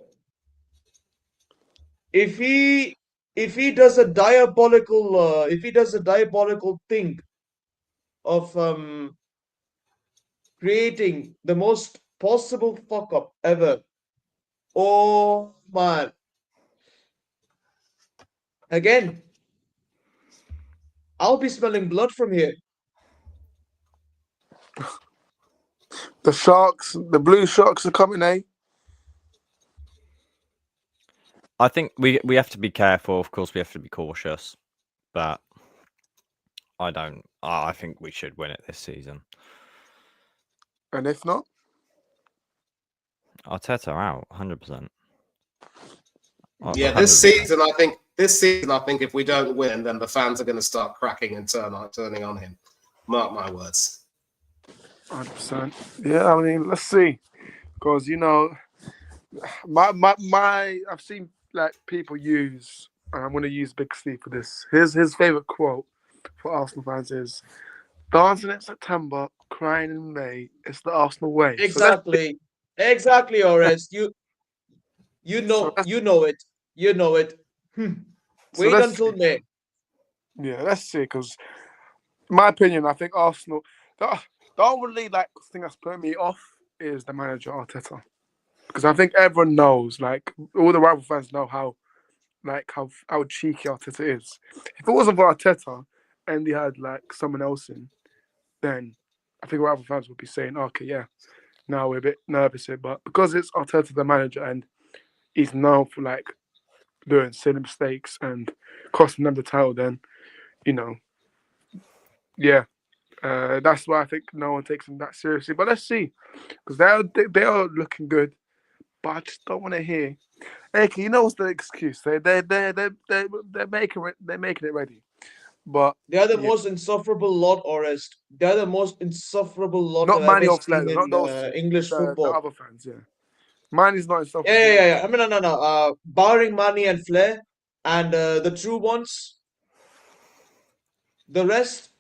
if he does a diabolical thing of creating the most possible fuck up ever, oh man, again, I'll be smelling blood from here. The blue sharks are coming, eh? I think we have to be careful. Of course, we have to be cautious, but I think we should win it this season. And if not, Arteta out 100%. Yeah, this season, I think if we don't win, then the fans are going to start cracking and turning on him. Mark my words. 100%. Yeah, I mean, let's see, because I've seen like people use. And I'm going to use Big Steve for this. His favorite quote for Arsenal fans is, "Dancing in September, crying in May. It's the Arsenal way." Exactly, Ores. You So know it. You know it. Wait let's until see. May. Yeah, let's see. Because in my opinion, I think Arsenal. The only thing that's putting me off is the manager Arteta, because I think everyone knows, like all the rival fans know how cheeky Arteta is. If it wasn't for Arteta and they had like someone else in, then I think rival fans would be saying, "Okay, yeah, now we're a bit nervous here." But because it's Arteta the manager and he's known for like doing silly mistakes and costing them the title, then yeah, that's why I think no one takes them that seriously. But let's see, because they are looking good. But I just don't want to hear. Hey, you know what's the excuse? They're making it ready. But They are the yeah, most insufferable lot, Ores. They are the most insufferable lot not I've Manny ever or seen Flair, not in those two. English The football. other fans, yeah. Manny's not Yeah, insufferable. yeah, yeah, yeah. I mean, no. Barring Mane and Flair, and the true ones, the rest,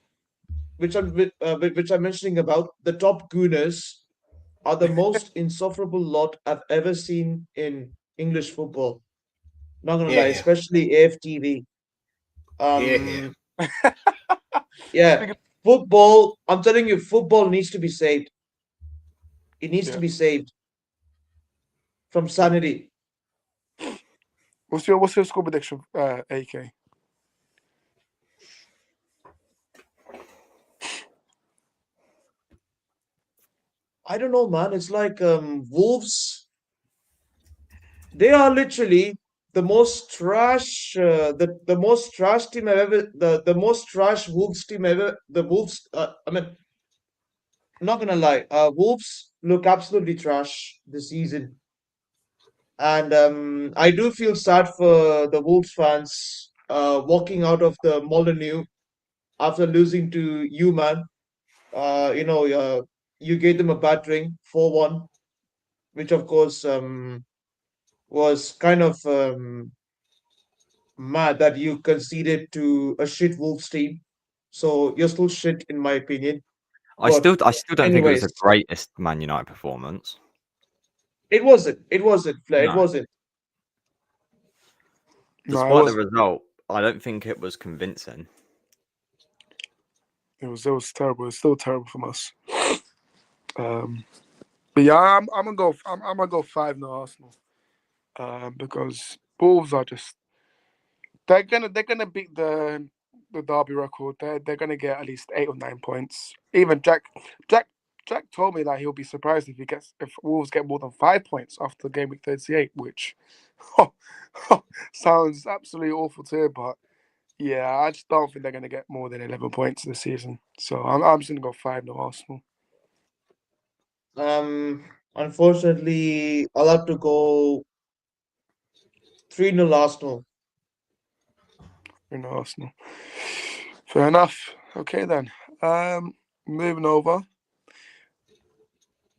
which I'm mentioning about, the top gooners are the most insufferable lot I've ever seen in English football. Not gonna lie, Yeah, especially AFTV. yeah. Yeah, Speaking, football. I'm telling you, football needs to be saved. It needs to yeah. be saved from sanity. What's your score prediction, AK? I don't know, man. It's like Wolves. They are literally the most trash, the most trash team I've ever, the most trash Wolves team ever. The Wolves. I mean, I'm not gonna lie. Wolves look absolutely trash this season, and I do feel sad for the Wolves fans walking out of the Molineux after losing to you, man. You gave them a battering 4-1, which of course was kind of mad that you conceded to a shit Wolves team. So you're still shit in my opinion. I still But don't think it was anyways, the greatest Man United performance. it wasn't. It wasn't, Flair. It No, wasn't. No, it despite the was. result, I don't think it was convincing. It was terrible. It's still terrible from us. But yeah, I'm gonna go. I'm gonna go 5-0 Arsenal. Because Wolves are just they're gonna beat the Derby record. They're gonna get at least 8 or 9 points. Even Jack told me that he'll be surprised if Wolves get more than 5 points after game week 38, which sounds absolutely awful to hear. But yeah, I just don't think they're gonna get more than 11 points this season. So I'm just gonna go 5-0 Arsenal. Unfortunately, I'll have to go 3-0 Arsenal. Arsenal. Fair enough. Okay then. Moving over.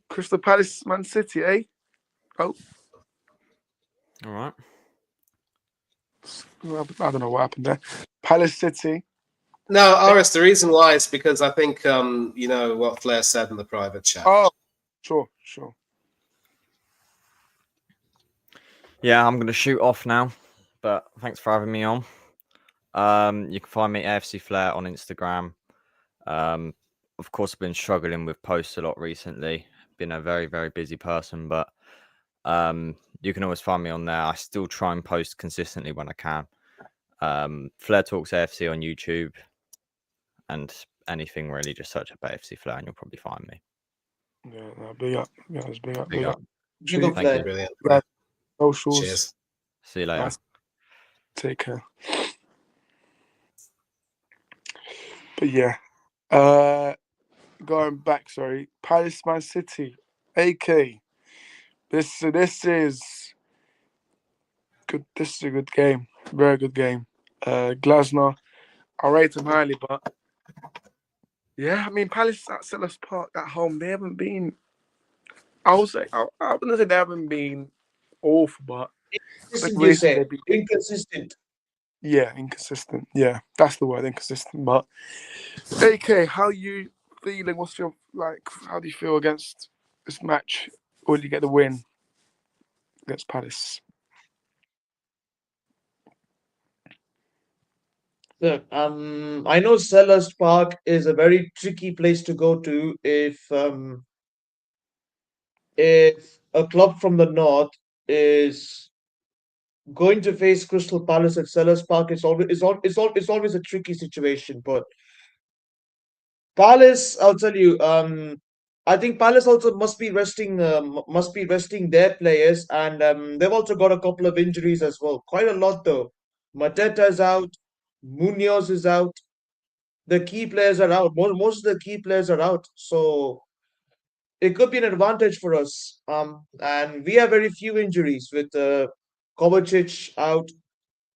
Crystal Palace, Man City, eh? Oh, All right. I don't know what happened there. Palace City. No, Aris, the reason why is because I think you know what Flair said in the private chat. Oh, sure. Yeah, I'm going to shoot off now, but thanks for having me on. You can find me AFC Flair on Instagram. Of course, I've been struggling with posts a lot recently. Been a very, very busy person, but you can always find me on there. I still try and post consistently when I can. Flair Talks AFC on YouTube, and anything really, just search up AFC Flair and you'll probably find me. Yeah, no, big up. Yeah, it's big up. Big up. Jingle Thank you. Flair. Brilliant. Yeah. Socials. Cheers. See you later. Nice. Take care. But yeah, going back. Sorry, Palace, Man City, AK. This is good. This is a good game. Very good game. Glasner, I rate him highly, but yeah, I mean Palace at Selhurst Park at home, they haven't been. I wouldn't say they haven't been awful, but I think Inconsistent, you recently say. they've been Inconsistent. inconsistent. Yeah, that's the word, inconsistent. But AK, how you feeling? What's your How do you feel against this match? Will you get the win against Palace? Look, I know Selhurst Park is a very tricky place to go to if a club from the north is going to face Crystal Palace at Selhurst Park. It's always a tricky situation. But Palace, I'll tell you, I think Palace also must be resting their players, and they've also got a couple of injuries as well. Quite a lot though. Mateta is out, Munoz is out. The key players are out. Most of the key players are out, so it could be an advantage for us. And we have very few injuries with Kovacic out,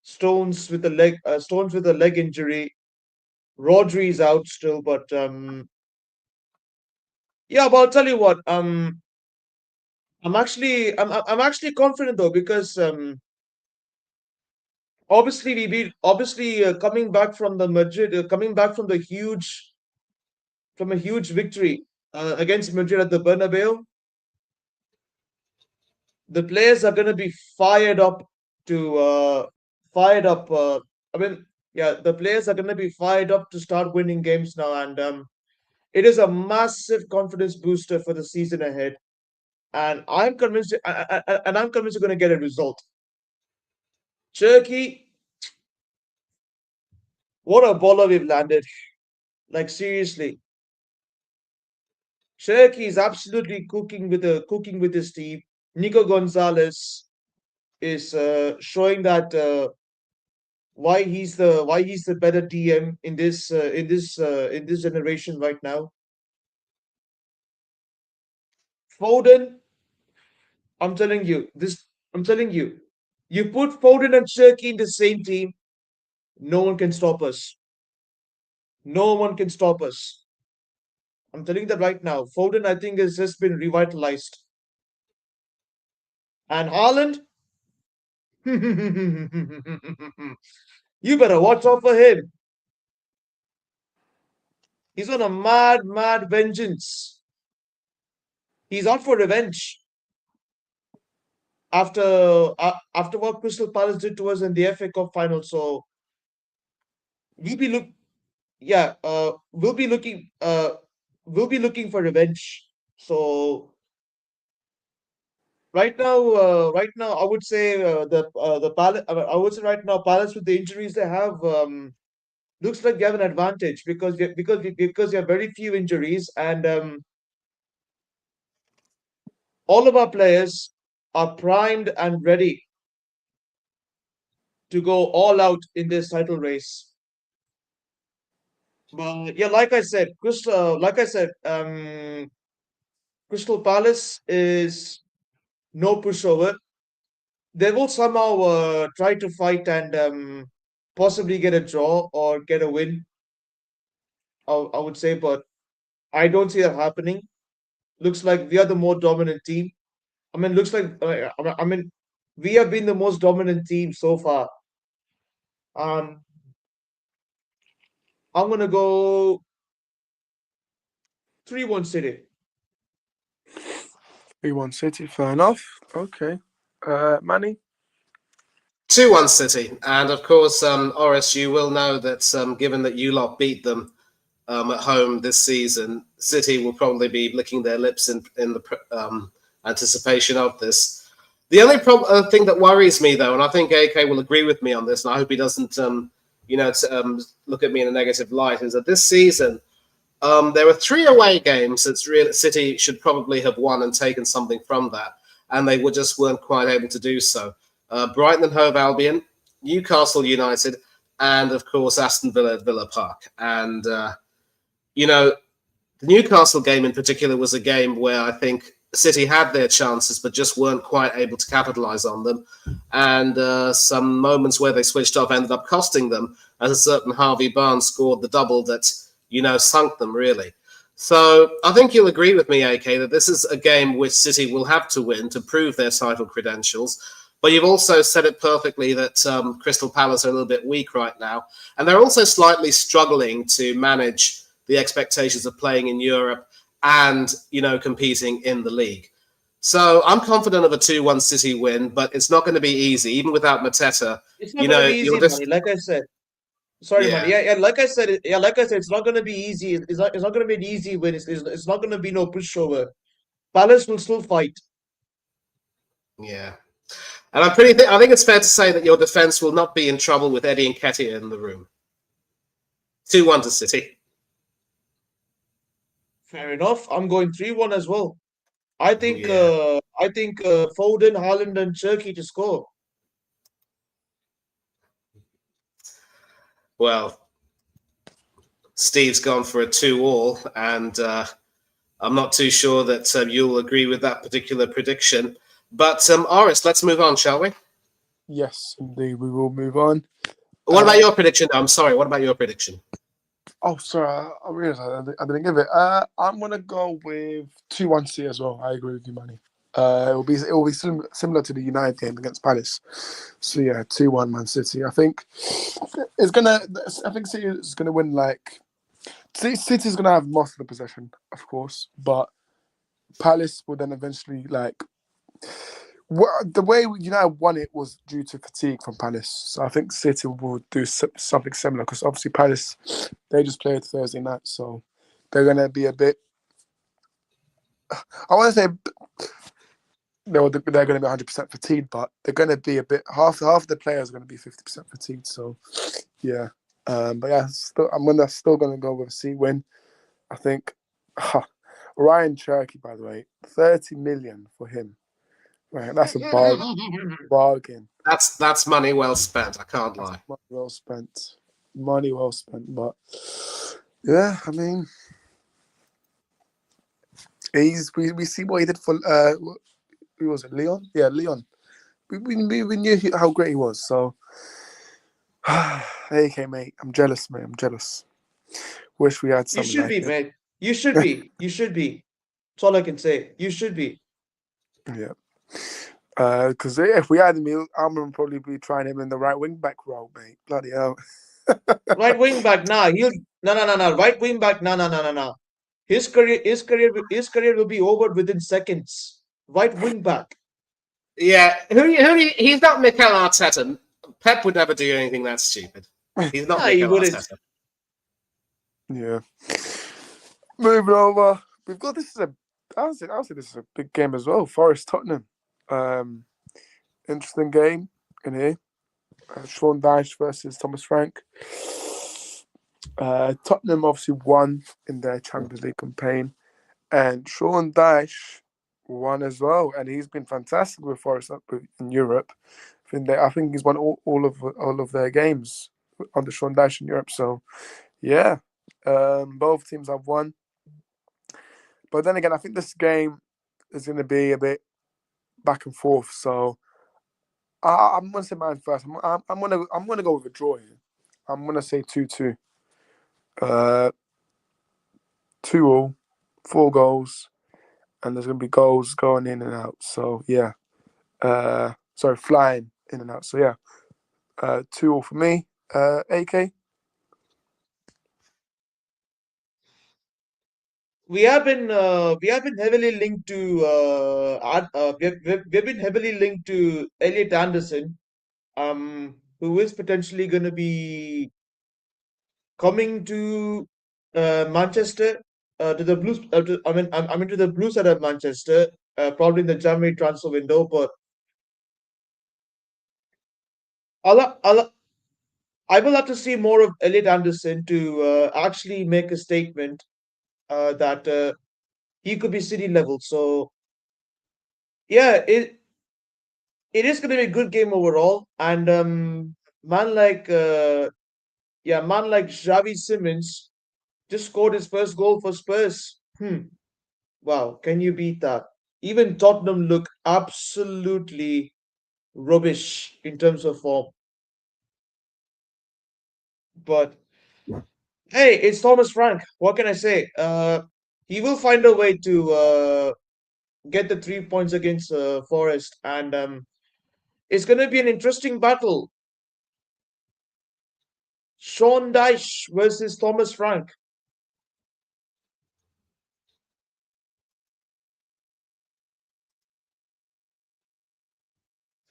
Stones with a leg injury. Rodri is out still, but yeah. But I'll tell you what. I'm actually confident though because obviously coming back from the Madrid, coming back from a huge victory against Madrid at the Bernabeu. The players are going to be fired up to fired up. I mean, yeah, the players are going to be fired up to start winning games now, and it is a massive confidence booster for the season ahead. And I'm convinced, I'm convinced we're going to get a result. Turkey, what a baller we've landed! Like seriously, Turkey is absolutely cooking with his team. Nico Gonzalez is showing that. Why he's the better DM in this generation right now. Foden, I'm telling you this. I'm telling you, you put Foden and Cherky in the same team, no one can stop us. No one can stop us. I'm telling you that right now. Foden, I think, has just been revitalized, and Haaland, you better watch out for him. He's on a mad vengeance. He's out for revenge after what Crystal Palace did to us in the FA Cup final. So we be look we'll be looking for revenge. So right now, I would say the Palace. I would say right now, Palace with the injuries they have, looks like they have an advantage because they have very few injuries, and all of our players are primed and ready to go all out in this title race. But yeah, Crystal Palace is no pushover. They will somehow try to fight and possibly get a draw or get a win. I would say, but I don't see that happening. Looks like we are the more dominant team. I mean, looks like I mean we have been the most dominant team so far. Um, I'm gonna go 3-1 City. 3-1 City, fair enough. Okay. Manny? 2-1 City. And of course, Oris, you will know that given that you lot beat them at home this season, City will probably be licking their lips in the anticipation of this. The only thing that worries me, though, and I think AK will agree with me on this, and I hope he doesn't, look at me in a negative light, is that this season there were 3 away games that City should probably have won and taken something from that, and they just weren't quite able to do so. Brighton and Hove Albion, Newcastle United, and of course Aston Villa at Villa Park. And the Newcastle game in particular was a game where I think City had their chances but just weren't quite able to capitalise on them. And some moments where they switched off ended up costing them, as a certain Harvey Barnes scored the double that, sunk them really. So I think you'll agree with me, AK, that this is a game which City will have to win to prove their title credentials. But you've also said it perfectly that Crystal Palace are a little bit weak right now. And they're also slightly struggling to manage the expectations of playing in Europe and, competing in the league. So I'm confident of a 2-1 City win, but it's not going to be easy, even without Mateta. It's not going to be easy, Manny, like I said. Sorry, Manny. Like I said, it's not going to be easy. It's not going to be an easy win. It's not going to be no pushover. Palace will still fight. Yeah. And I think it's fair to say that your defence will not be in trouble with Eddie Nketiah in the room. 2-1 to City. Fair enough. I'm going 3-1 as well. I think Foden, Haaland, and Turkey to score. Well, Steve's gone for a 2-2, and I'm not too sure that you'll agree with that particular prediction. But Oris, let's move on, shall we? Yes, indeed, we will move on. What about your prediction? I'm sorry, what about your prediction? Oh, sorry, I realised I didn't give it. I'm gonna go with 2-1 City as well. I agree with you, Manny. It will be similar to the United game against Palace. So yeah, 2-1 Man City. I think City is gonna win. Like City's gonna have most of the possession, of course, but Palace will then eventually the way United won it was due to fatigue from Palace. So I think City will do something similar because obviously Palace, they just played Thursday night, so they're going to be a bit. I want to say they're going to be 100% fatigued, but they're going to be a bit. Half the players are going to be 50% fatigued. So yeah, but yeah, I'm still going to go with a C win. I think Ryan Cherky, by the way, 30 million for him. Right, that's a bargain. That's money well spent. I can't lie. Money well spent. Money well spent. But yeah, I mean, we see what he did for who was it? Leon? Yeah, Leon. We knew how great he was. So, AK mate, I'm jealous, mate. I'm jealous. Wish we had some. You should be, mate. You should be. You should be. That's all I can say. You should be. Yeah. Because if we had him, I'm gonna probably be trying him in the right wing back role, mate. Bloody hell. Right wing back, nah. No. Right wing back, no. His career will be over within seconds. Right wing back. Yeah, he's not Mikel Arteta. Pep would never do anything that stupid. He's not Mikel Arteta. Yeah. Moving over, we've got this is a. I would say this is a big game as well. Forest Tottenham, interesting game in here. Sean Dyche versus Thomas Frank. Tottenham obviously won in their Champions League campaign, and Sean Dyche won as well, and he's been fantastic with Forest in Europe. I think he's won all of their games under Sean Dyche in Europe. So, yeah, both teams have won. But then again, I think this game is going to be a bit back and forth. So I'm going to say mine first. I'm going to go with a draw here. I'm going to say 2-2. 2-2, 4 goals, and there's going to be goals going in and out. So yeah, flying in and out. So yeah, 2-2 for me. AK. We have been heavily linked to we've been heavily linked to Elliot Anderson, who is potentially going to be coming to Manchester, to the Blues. I mean to the Blue side of Manchester, probably in the January transfer window. But I'll, I will have to see more of Elliot Anderson to actually make a statement that he could be City level. So yeah, it is going to be a good game overall. And man like man like Xavi Simons just scored his first goal for Spurs. Wow, can you beat that? Even Tottenham look absolutely rubbish in terms of form. But hey, it's Thomas Frank. What can I say? He will find a way to get the 3 points against Forest, and it's going to be an interesting battle. Sean Dyche versus Thomas Frank.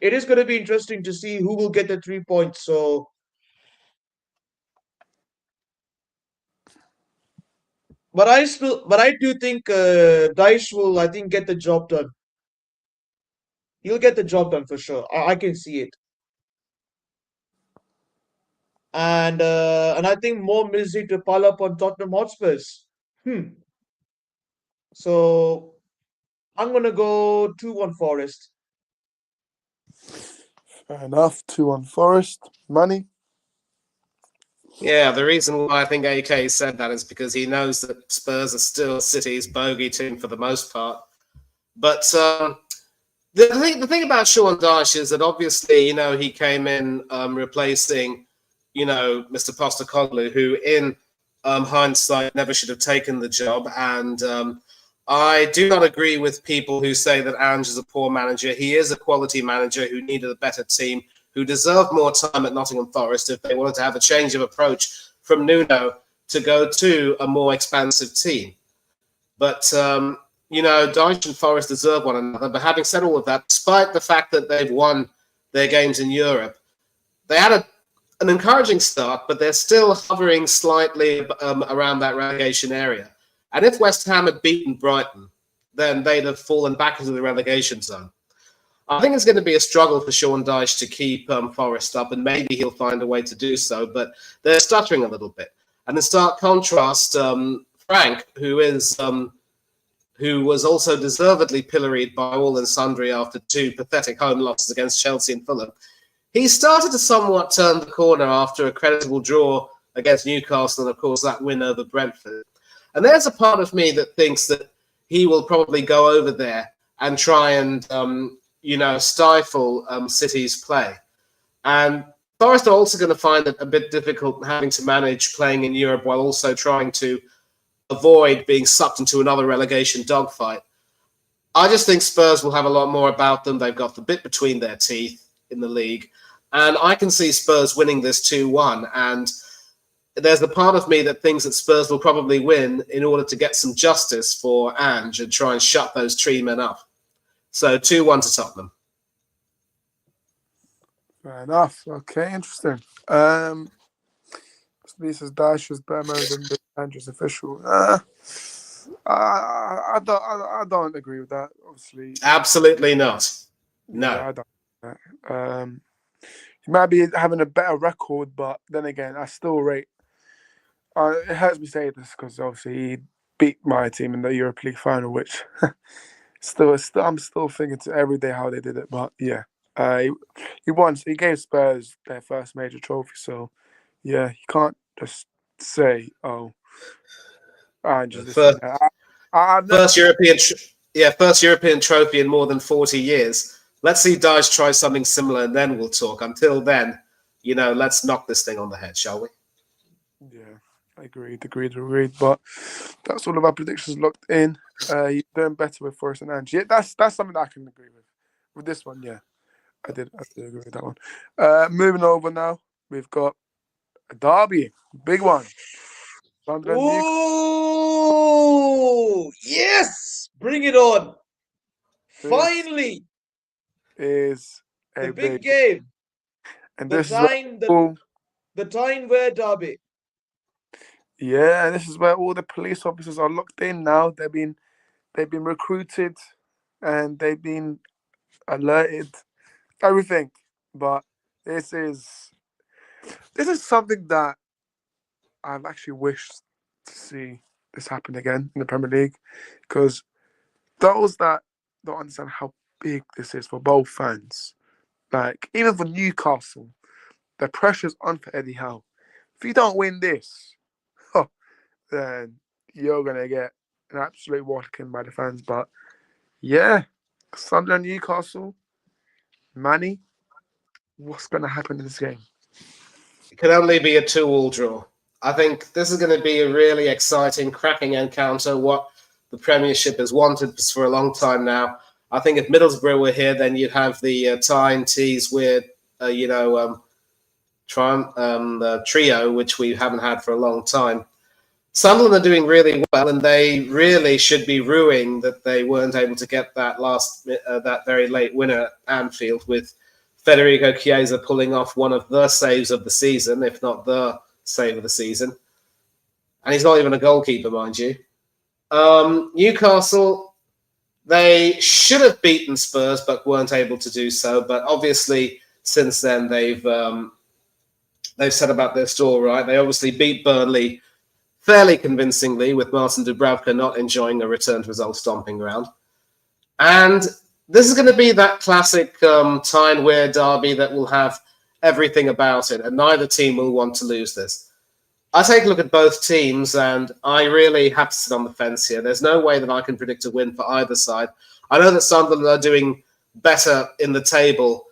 It is going to be interesting to see who will get the 3 points. So, but I do think Dyche will, I think, get the job done. He'll get the job done for sure. I can see it, and I think more misery to pile up on Tottenham Hotspurs. So I'm gonna go 2-1 Forest. Fair enough. 2-1 Forest. Money. Yeah, the reason why I think AK said that is because he knows that Spurs are still City's bogey team for the most part. But the thing about Sean Dyche is that obviously, he came in replacing, Mr. Postecoglou, who in hindsight never should have taken the job. And I do not agree with people who say that Ange is a poor manager. He is a quality manager who needed a better team, who deserved more time at Nottingham Forest if they wanted to have a change of approach from Nuno to go to a more expansive team. But, Dyche and Forest deserve one another. But having said all of that, despite the fact that they've won their games in Europe, they had an encouraging start, but they're still hovering slightly around that relegation area. And if West Ham had beaten Brighton, then they'd have fallen back into the relegation zone. I think it's going to be a struggle for Sean Dyche to keep Forest up, and maybe he'll find a way to do so, but they're stuttering a little bit. And in stark contrast, Frank, who was also deservedly pilloried by all and sundry after 2 pathetic home losses against Chelsea and Fulham, he started to somewhat turn the corner after a creditable draw against Newcastle and, of course, that win over Brentford. And there's a part of me that thinks that he will probably go over there and try and, stifle City's play. And Forest are also going to find it a bit difficult having to manage playing in Europe while also trying to avoid being sucked into another relegation dogfight. I just think Spurs will have a lot more about them. They've got the bit between their teeth in the league. And I can see Spurs winning this 2-1. And there's the part of me that thinks that Spurs will probably win in order to get some justice for Ange and try and shut those tree men up. So 2-1 to Tottenham. Fair enough. Okay, interesting. Let's Mr. B says Dash is better than the Andrews official. I don't agree with that. Obviously, Absolutely not. No. yeah, I don't. He might be having a better record, but then again, I still rate. It hurts me saying this because obviously he beat my team in the Europa League final, which I'm still thinking to every day how they did it. But yeah, he gave Spurs their first major trophy, so yeah, you can't just say, "Oh, I just this and First, that." I've never first European trophy in more than 40 years. Let's see Dyche try something similar, and then we'll talk. Until then, let's knock this thing on the head, shall we? Yeah, agreed. But that's all of our predictions locked in. You're doing better with Forest and Ange. Yeah, that's something that I can agree with. With this one, yeah, I did agree with that one. Moving over now, we've got a derby, big one. Sunderland, Newcastle Oh, yes! Bring it on! Finally, is the a big big, game, and the this is where time, all, the time where derby. yeah, this is where all the police officers are locked in now. They've been recruited, and they've been alerted, everything. But this is something that I've actually wished to see this happen again in the Premier League, because those that don't understand how big this is for both fans, like even for Newcastle, the pressure's on for Eddie Howe. If you don't win this, then you're gonna get an absolute walloping by the fans. But yeah, Sunderland, Newcastle, Manny, what's gonna happen in this game? It can only be a 2-2 draw. I think this is going to be a really exciting, cracking encounter, what the Premiership has wanted for a long time now. I think if Middlesbrough were here, then you'd have the tie and tease with, the trio, which we haven't had for a long time. Sunderland are doing really well, and they really should be rueing that they weren't able to get that very late winner at Anfield, with Federico Chiesa pulling off one of the saves of the season, if not the save of the season. And he's not even a goalkeeper, mind you. Newcastle, they should have beaten Spurs, but weren't able to do so. But obviously, since then, they've set about their stall right. They obviously beat Burnley fairly convincingly, with Martin Dubravka not enjoying a return to his old stomping ground. And this is going to be that classic Tyne-Wear derby that will have everything about it, and neither team will want to lose this. I take a look at both teams, and I really have to sit on the fence here. There's no way that I can predict a win for either side. I know that Sunderland are doing better in the table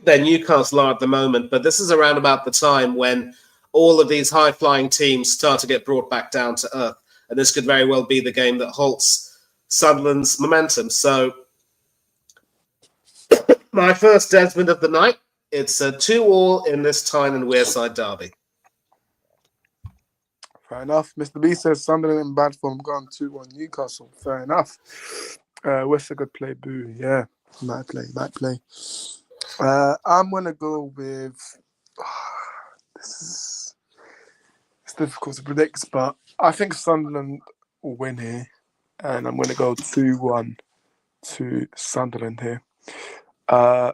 than Newcastle are at the moment, but this is around about the time when all of these high-flying teams start to get brought back down to earth, and this could very well be the game that halts Sunderland's momentum. So my first Desmond of the night, it's a 2-2 in this Tyne and Wearside derby. Fair enough. Mr. B says Sunderland in bad form, gone 2-1 Newcastle. Fair enough. What's a good play? Boo. Yeah, might play. I'm going to go with... It's difficult to predict, but I think Sunderland will win here. And I'm going to go 2-1 to Sunderland here. AK.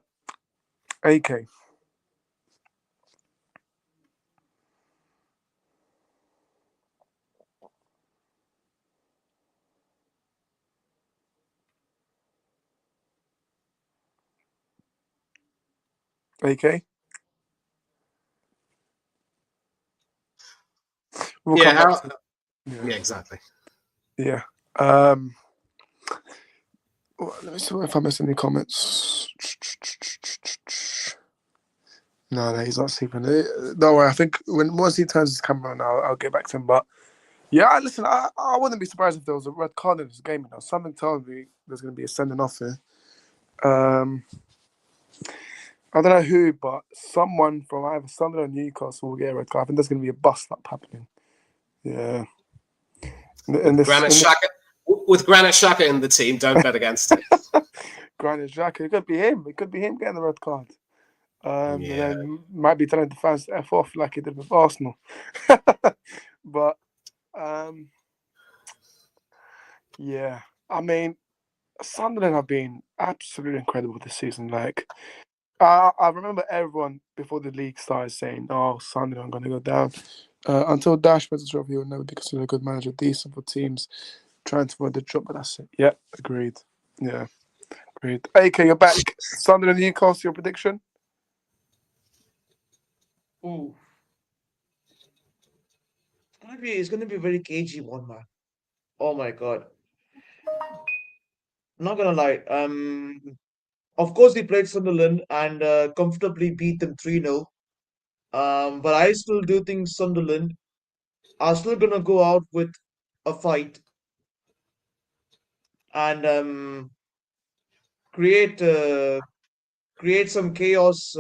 AK? We'll come back to yeah, exactly. Yeah. Let me see if I missed any comments. No, he's not sleeping. Don't worry. I think once he turns his camera on, I'll get back to him. But yeah, listen, I wouldn't be surprised if there was a red card in this game. Something tells me there's going to be a sending off here. I don't know who, but someone from either Sunderland or Newcastle will get a red card. I think there's going to be a bust-up happening. Yeah. With Granit Xhaka in the team, don't bet against it. Granit Xhaka. It could be him. It could be him getting the red card. And then might be telling the fans to F off like he did with Arsenal. But yeah, I mean, Sunderland have been absolutely incredible this season. Like, I remember everyone before the league started saying, "Oh, Sunderland are going to go down." Until Dash went to drop, he would never be considered a good manager, decent for teams trying to avoid the drop. But that's it. Yeah, agreed. Yeah, agreed. AK, you're back. Sunderland, Newcastle, your prediction? Ooh. It's gonna be a very cagey one, man. Oh my god. I'm not gonna lie. Of course we played Sunderland and comfortably beat them 3-0. But I still do think Sunderland are still gonna go out with a fight and create create some chaos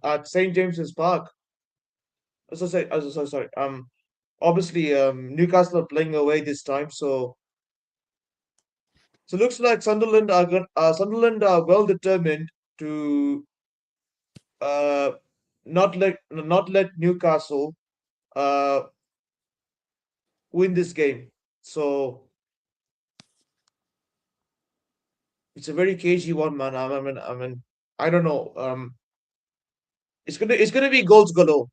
at St. James's Park. Sorry. Obviously, Newcastle are playing away this time, so looks like Sunderland are well determined to uh not let Newcastle uh win this game. So it's a very cagey one, man. I mean, I don't know. It's gonna be goals galore.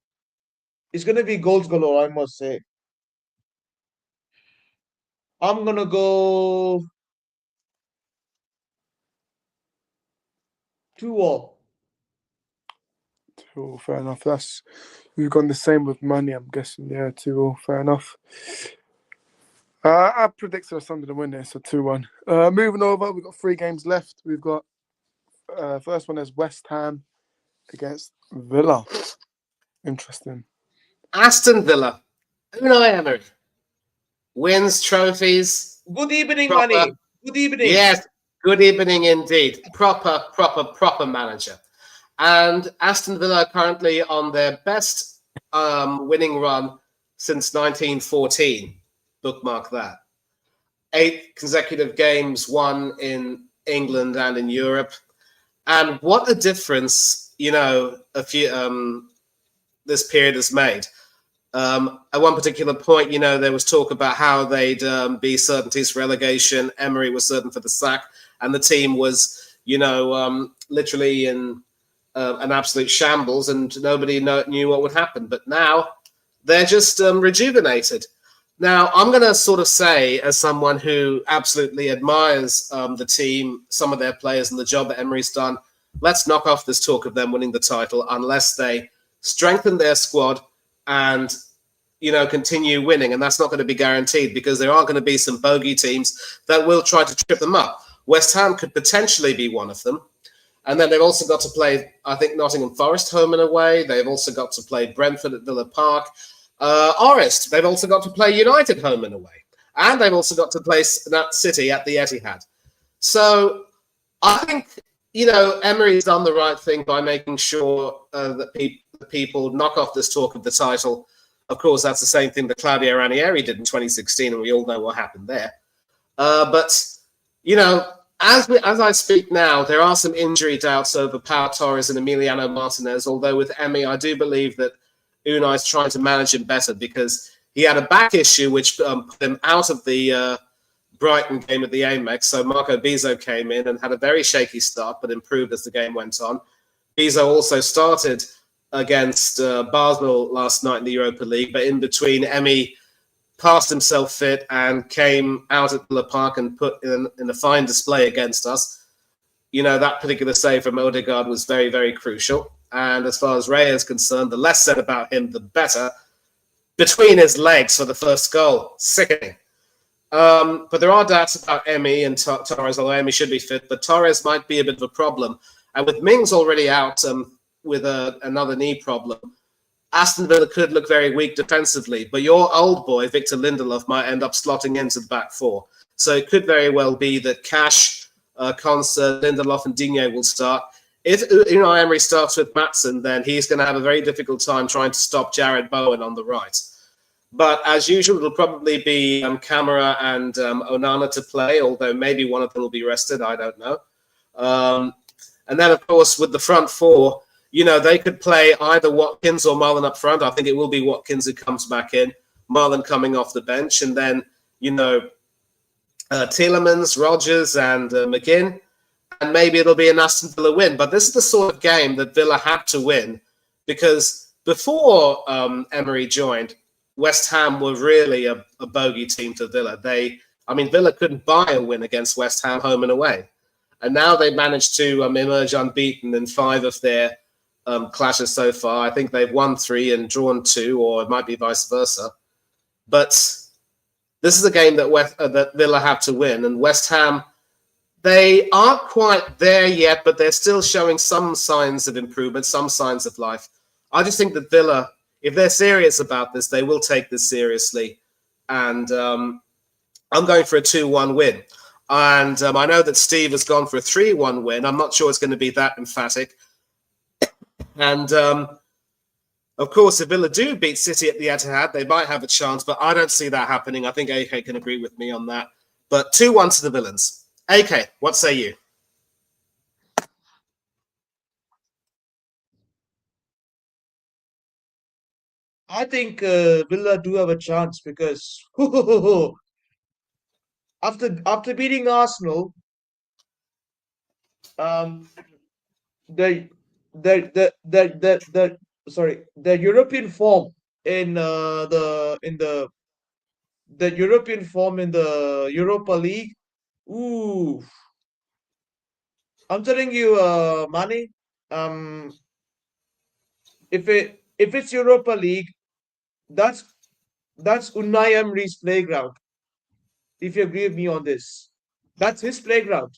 It's gonna be goals galore, I must say. I'm gonna go 2-2. Oh, fair enough. We've gone the same with money, I'm guessing. Yeah, 2-2. Fair enough. I predicted Sunderland win there, so 2-1. Moving over, we've got 3 games left. We've got first one is West Ham against Villa. Interesting. Aston Villa, Unai Emery wins trophies. Good evening, Proper. Manny. Good evening. Yes, good evening indeed. Proper manager. And Aston Villa are currently on their best winning run since 1914. Bookmark that. 8 consecutive games won in England and in Europe. And what a difference, this period has made. At one particular point, there was talk about how they'd be certainties for relegation. Emery was certain for the sack, and the team was, literally in an absolute shambles, and nobody knew what would happen. But now they're just rejuvenated. Now, I'm going to sort of say, as someone who absolutely admires the team, some of their players, and the job that Emery's done, let's knock off this talk of them winning the title unless they strengthen their squad and continue winning. And that's not going to be guaranteed because there are going to be some bogey teams that will try to trip them up. West Ham could potentially be one of them. And then they've also got to play, I think, Nottingham Forest home and away. They've also got to play Brentford at Villa Park. Orist, they've also got to play United home and away. And they've also got to play City at the Etihad. So I think, Emery's done the right thing by making sure that people knock off this talk of the title. Of course, that's the same thing that Claudio Ranieri did in 2016, and we all know what happened there. But as I speak now, there are some injury doubts over Pau Torres and Emiliano Martinez, although with Emi, I do believe that Unai's trying to manage him better because he had a back issue which put him out of the Brighton game at the Amex. So Marco Bizzo came in and had a very shaky start, but improved as the game went on. Bizzo also started against Basel last night in the Europa League, but in between, Emi passed himself fit and came out at Villa Park and put in a fine display against us. That particular save from Odegaard was very, very crucial. And as far as Ray is concerned, the less said about him, the better. Between his legs for the first goal. Sickening. But there are doubts about Emi and Torres, although Emi should be fit. But Torres might be a bit of a problem. And with Mings already out with another knee problem, Aston Villa could look very weak defensively. But your old boy, Victor Lindelof, might end up slotting into the back four. So it could very well be that Cash, Konsa, Lindelof and Digne will start. If Unai Emery starts with Maatsen, then he's going to have a very difficult time trying to stop Jared Bowen on the right. But as usual, it'll probably be Kamara and Onana to play, although maybe one of them will be rested. I don't know. And then, of course, with the front four, they could play either Watkins or Marlon up front. I think it will be Watkins who comes back in, Marlon coming off the bench, and then, Tielemans, Rodgers, and McGinn. And maybe it'll be an Aston Villa win. But this is the sort of game that Villa had to win, because before Emery joined, West Ham were really a bogey team to Villa. Villa couldn't buy a win against West Ham home and away. And now they've managed to emerge unbeaten in 5 of their clashes so far. I think they've won 3 and drawn 2, or it might be vice versa. But this is a game that Villa have to win. And West Ham, they aren't quite there yet, but they're still showing some signs of improvement, some signs of life. I just think that Villa, if they're serious about this, they will take this seriously. And I'm going for a 2-1 win. And I know that Steve has gone for a 3-1 win. I'm not sure it's going to be that emphatic. And, of course, if Villa do beat City at the Etihad, they might have a chance, but I don't see that happening. I think AK can agree with me on that. But 2-1 to the Villains. AK, what say you? I think Villa do have a chance because after beating Arsenal, um, the the European form in the European form in the Europa League. Ooh, I'm telling you, Mani, um, if it's Europa League, that's Unai Emery's playground. If you agree with me on this, that's his playground,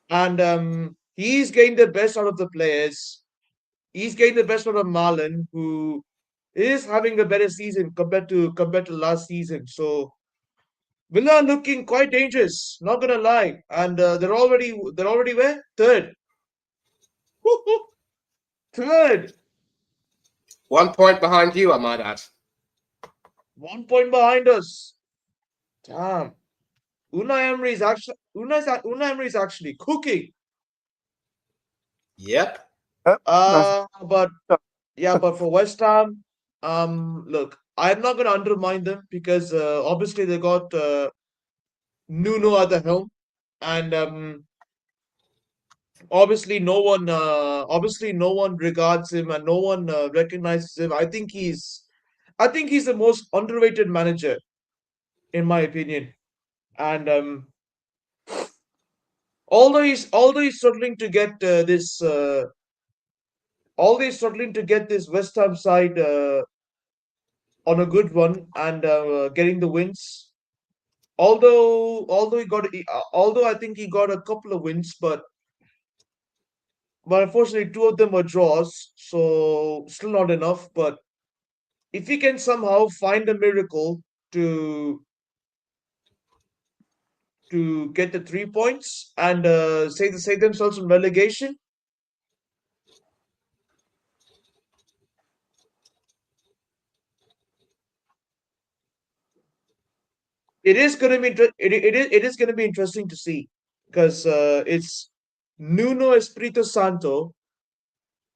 and he's getting the best out of the players. He's getting the best out of Marlon, who is having a better season compared to last season. So Villa are looking quite dangerous, not gonna lie, and they're already where? Third. Third. 1 point behind you, I might add. 1 point behind us. Damn. Unai Emery is actually cooking. Yep. But for West Ham, look, I'm not gonna undermine them because obviously they got Nuno at the helm, and obviously no one regards him and no one recognizes him. I think he's the most underrated manager in my opinion, and although he's struggling to get this West Ham side on a good run and getting the wins. Although I think he got a couple of wins, but unfortunately 2 of them were draws, so still not enough. But if he can somehow find a miracle to get the 3 points and save themselves from relegation, it is going to be it is going to be interesting to see because it's Nuno Espirito Santo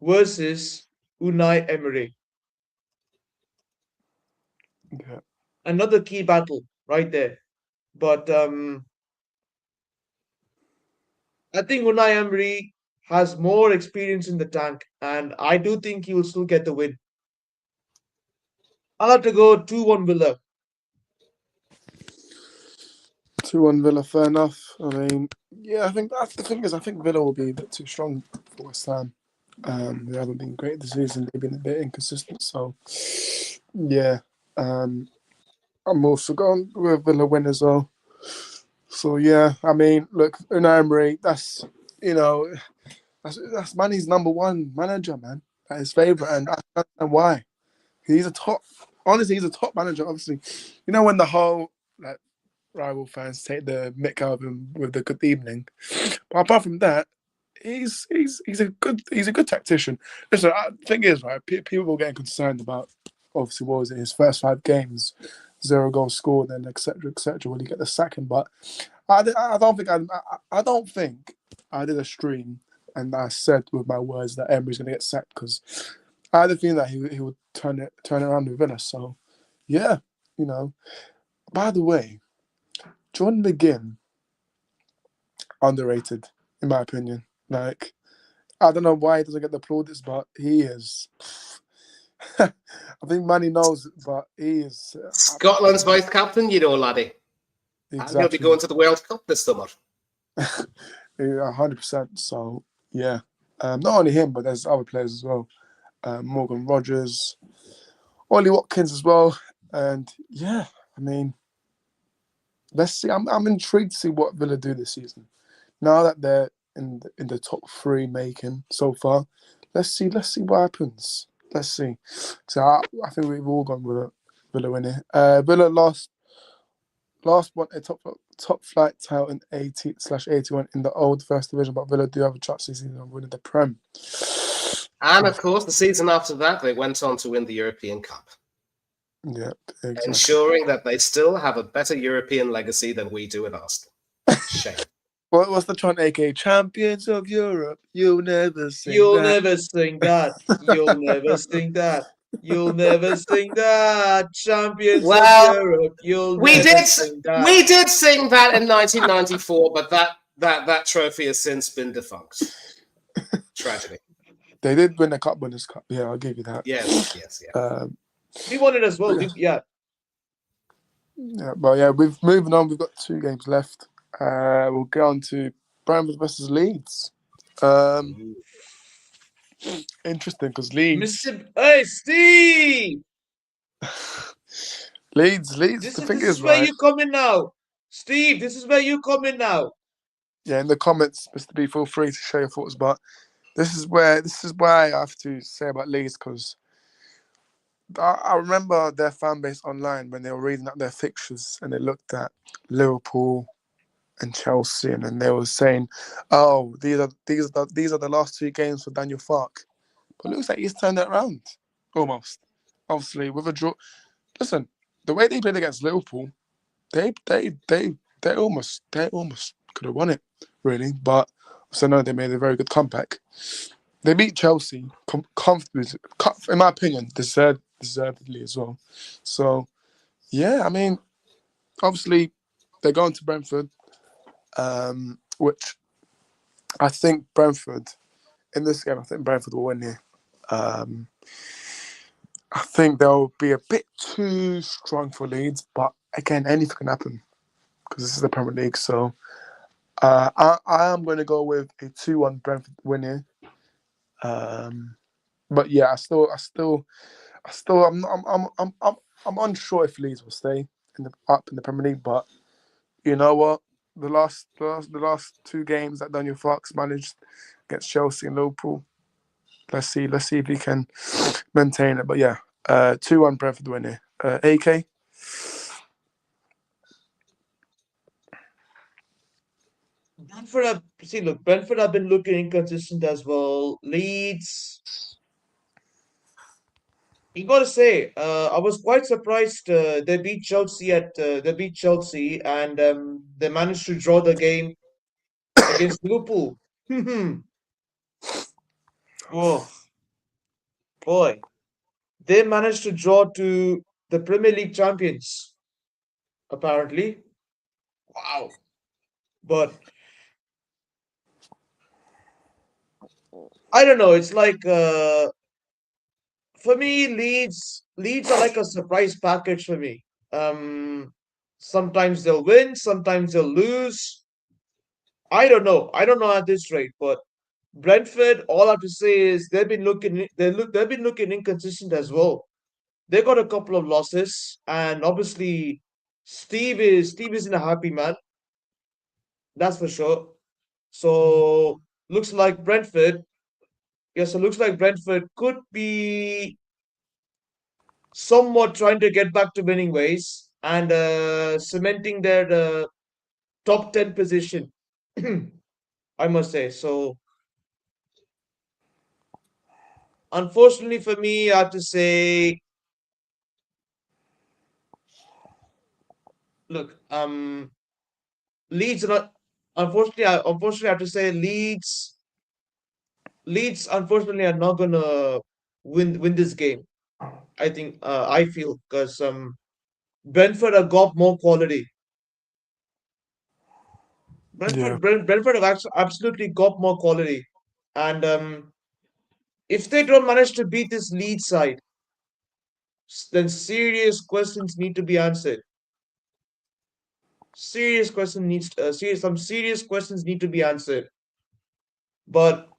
versus Unai Emery. Yeah. Another key battle right there. But I think Unai Emery has more experience in the tank, and I do think he will still get the win. I'll have to go 2-1 Villa. 2-1 Villa, fair enough. I mean, yeah, I think that's the thing is I think Villa will be a bit too strong for West Ham. They haven't been great this season. They've been a bit inconsistent. So, yeah, I'm also going with Villa win as well. So, yeah, I mean, look, Unai Emery, that's Manny's number 1 manager, man. That's his favourite, and I don't know why. He's a top manager, obviously. You know when the whole rival fans take the mick out of him with the good evening. But apart from that, he's a good tactician. Listen, the thing is, right, people were getting concerned about obviously what was it, his first 5 games, 0 goals scored, and etc. Will he get the sacking? But I don't think I did a stream and I said with my words that Emery's going to get sacked because I had a feeling that he would turn it around with Villa. So, yeah, you know. By the way, John McGinn, underrated, in my opinion. Like, I don't know why he doesn't get the plaudits, but he is. I think Manny knows it, but he is. Scotland's vice captain, you know, laddie. And he'll be Exactly. going to the World Cup this summer. 100%. So, yeah. Not only him, but there's other players as well. Morgan Rogers, Ollie Watkins as well. And, yeah, I mean, let's see. I'm intrigued to see what Villa do this season. Now that they're in the top three making so far, let's see what happens. Let's see. So I think we've all gone with Villa winning. Villa last won a top flight title in 80/81 in the old first division, but Villa do have a chance this season of winning the Prem. And of course, the season after that, they went on to win the European Cup, Yeah, exactly. ensuring that they still have a better European legacy than we do at Arsenal. Shame. What's the chant, aka Champions of Europe? You'll never sing You'll that. never sing that. You'll never sing that. You'll never sing that. Champions Well, of Europe. You'll We never did sing that. we did sing that in 1994, but that trophy has since been defunct. Tragedy. They did win the Cup Winners' Cup. Yeah, I'll give you that. Yes. We won it as well. Yeah, but yeah, we've moving on. We've got 2 games left. We'll go on to Brentford versus Leeds. Interesting because Leeds. Hey, Steve! Leeds. This The thing is is, where right? you come in now. Steve, this is where you come in now. Yeah, in the comments, Mr. B, feel free to share your thoughts. But this is why I have to say about Leeds because I remember their fan base online when they were reading out their fixtures and they looked at Liverpool and Chelsea and then they were saying, "Oh, these are the last 2 games for Daniel Farke." But it looks like he's turned it around almost. Obviously, with a draw. Listen, the way they played against Liverpool, they almost could have won it, really. But so no, they made a very good comeback. They beat Chelsea comfortably, in my opinion, deservedly as well. So yeah, I mean, obviously they're going to Brentford, which I think Brentford in this game. I think Brentford will win here. I think they'll be a bit too strong for Leeds, but again, anything can happen because this is the Premier League. So I am going to go with a 2-1 Brentford win here. But yeah, I'm unsure if Leeds will stay up in the Premier League. But you know what? The last 2 games that Daniel Farke's managed against Chelsea and Liverpool. Let's see if he can maintain it. But yeah, 2-1 Brentford win here. AK. Brentford have been looking inconsistent as well. Leeds, you got to say, I was quite surprised. They beat Chelsea and they managed to draw the game against Liverpool. Oh boy, they managed to draw to the Premier League champions. Apparently, wow. But I don't know. It's like for me, Leeds are like a surprise package for me. Um, Sometimes they'll win, sometimes they'll lose. I don't know. I don't know at this rate, but Brentford, all I have to say is they've been looking inconsistent as well. They got a couple of losses, and obviously Steve isn't a happy man. That's for sure. So looks like Brentford. Yes, so looks like Brentford could be somewhat trying to get back to winning ways and cementing their top 10 position. I must say. So unfortunately for me, I have to say, look, Leeds are not. Unfortunately, I have to say Leeds Leeds, unfortunately, are not gonna win this game. I feel because Brentford have got more quality. Yeah. Brentford have absolutely got more quality, and if they don't manage to beat this Leeds side, then serious questions need to be answered. Some serious questions need to be answered. But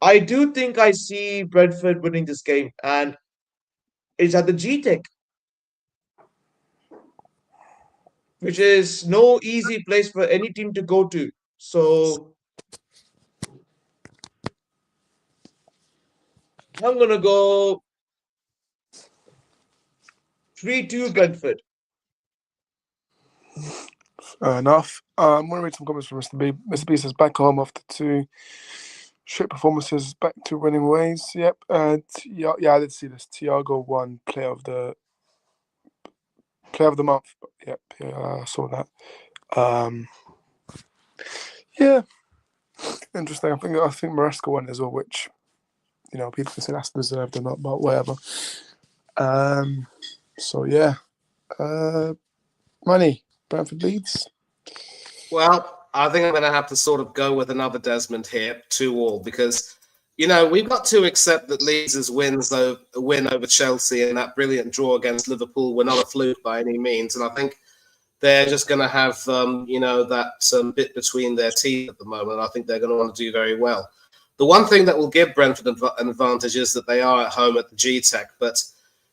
I do think I see Brentford winning this game, and it's at the G-Tech, which is no easy place for any team to go to. So I'm gonna go 3-2 Brentford. Fair enough. I'm going to read some comments from Mr. B. Mr. B says, back home after 2 shit performances, back to winning ways. Yep. Yeah, I did see this. Thiago won player of the month. Yep, yeah, I saw that. Yeah, interesting. I think Maresca won as well, which people can say that's deserved or not, but whatever. So yeah, money Brentford Leeds. Well, I think I'm going to have to sort of go with another Desmond here, 2-2, because we've got to accept that Leeds' win over Chelsea and that brilliant draw against Liverpool were not a fluke by any means, and I think they're just going to have that bit between their teeth at the moment. I think they're going to want to do very well. The one thing that will give Brentford an advantage is that they are at home at the G-Tech, but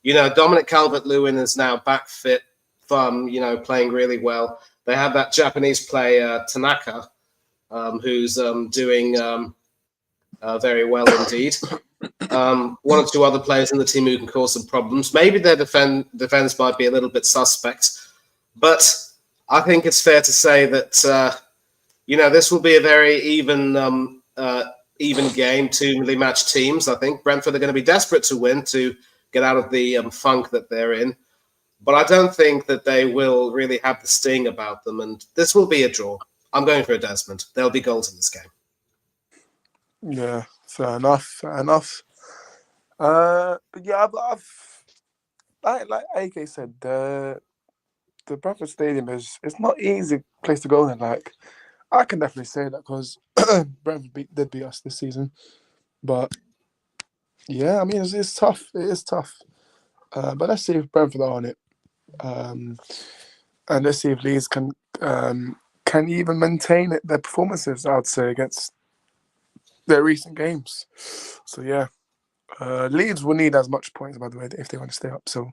Dominic Calvert-Lewin is now back fit, playing really well. They have that Japanese player, Tanaka, who's doing very well indeed. One or two other players in the team who can cause some problems. Maybe their defense might be a little bit suspect, but I think it's fair to say that this will be a very even game, two evenly matched teams. I think Brentford are going to be desperate to win to get out of the funk that they're in. But I don't think that they will really have the sting about them, and this will be a draw. I'm going for a Desmond. There'll be goals in this game. Yeah, fair enough. But yeah, like AK said, the Bradford Stadium it's not an easy place to go in. Like I can definitely say that because Brentford did beat us this season, but yeah, I mean it's tough. It is tough. But let's see if Brentford are on it. And let's see if Leeds can even maintain their performances, I'd say, against their recent games. So yeah, Leeds will need as much points, by the way, if they want to stay up. So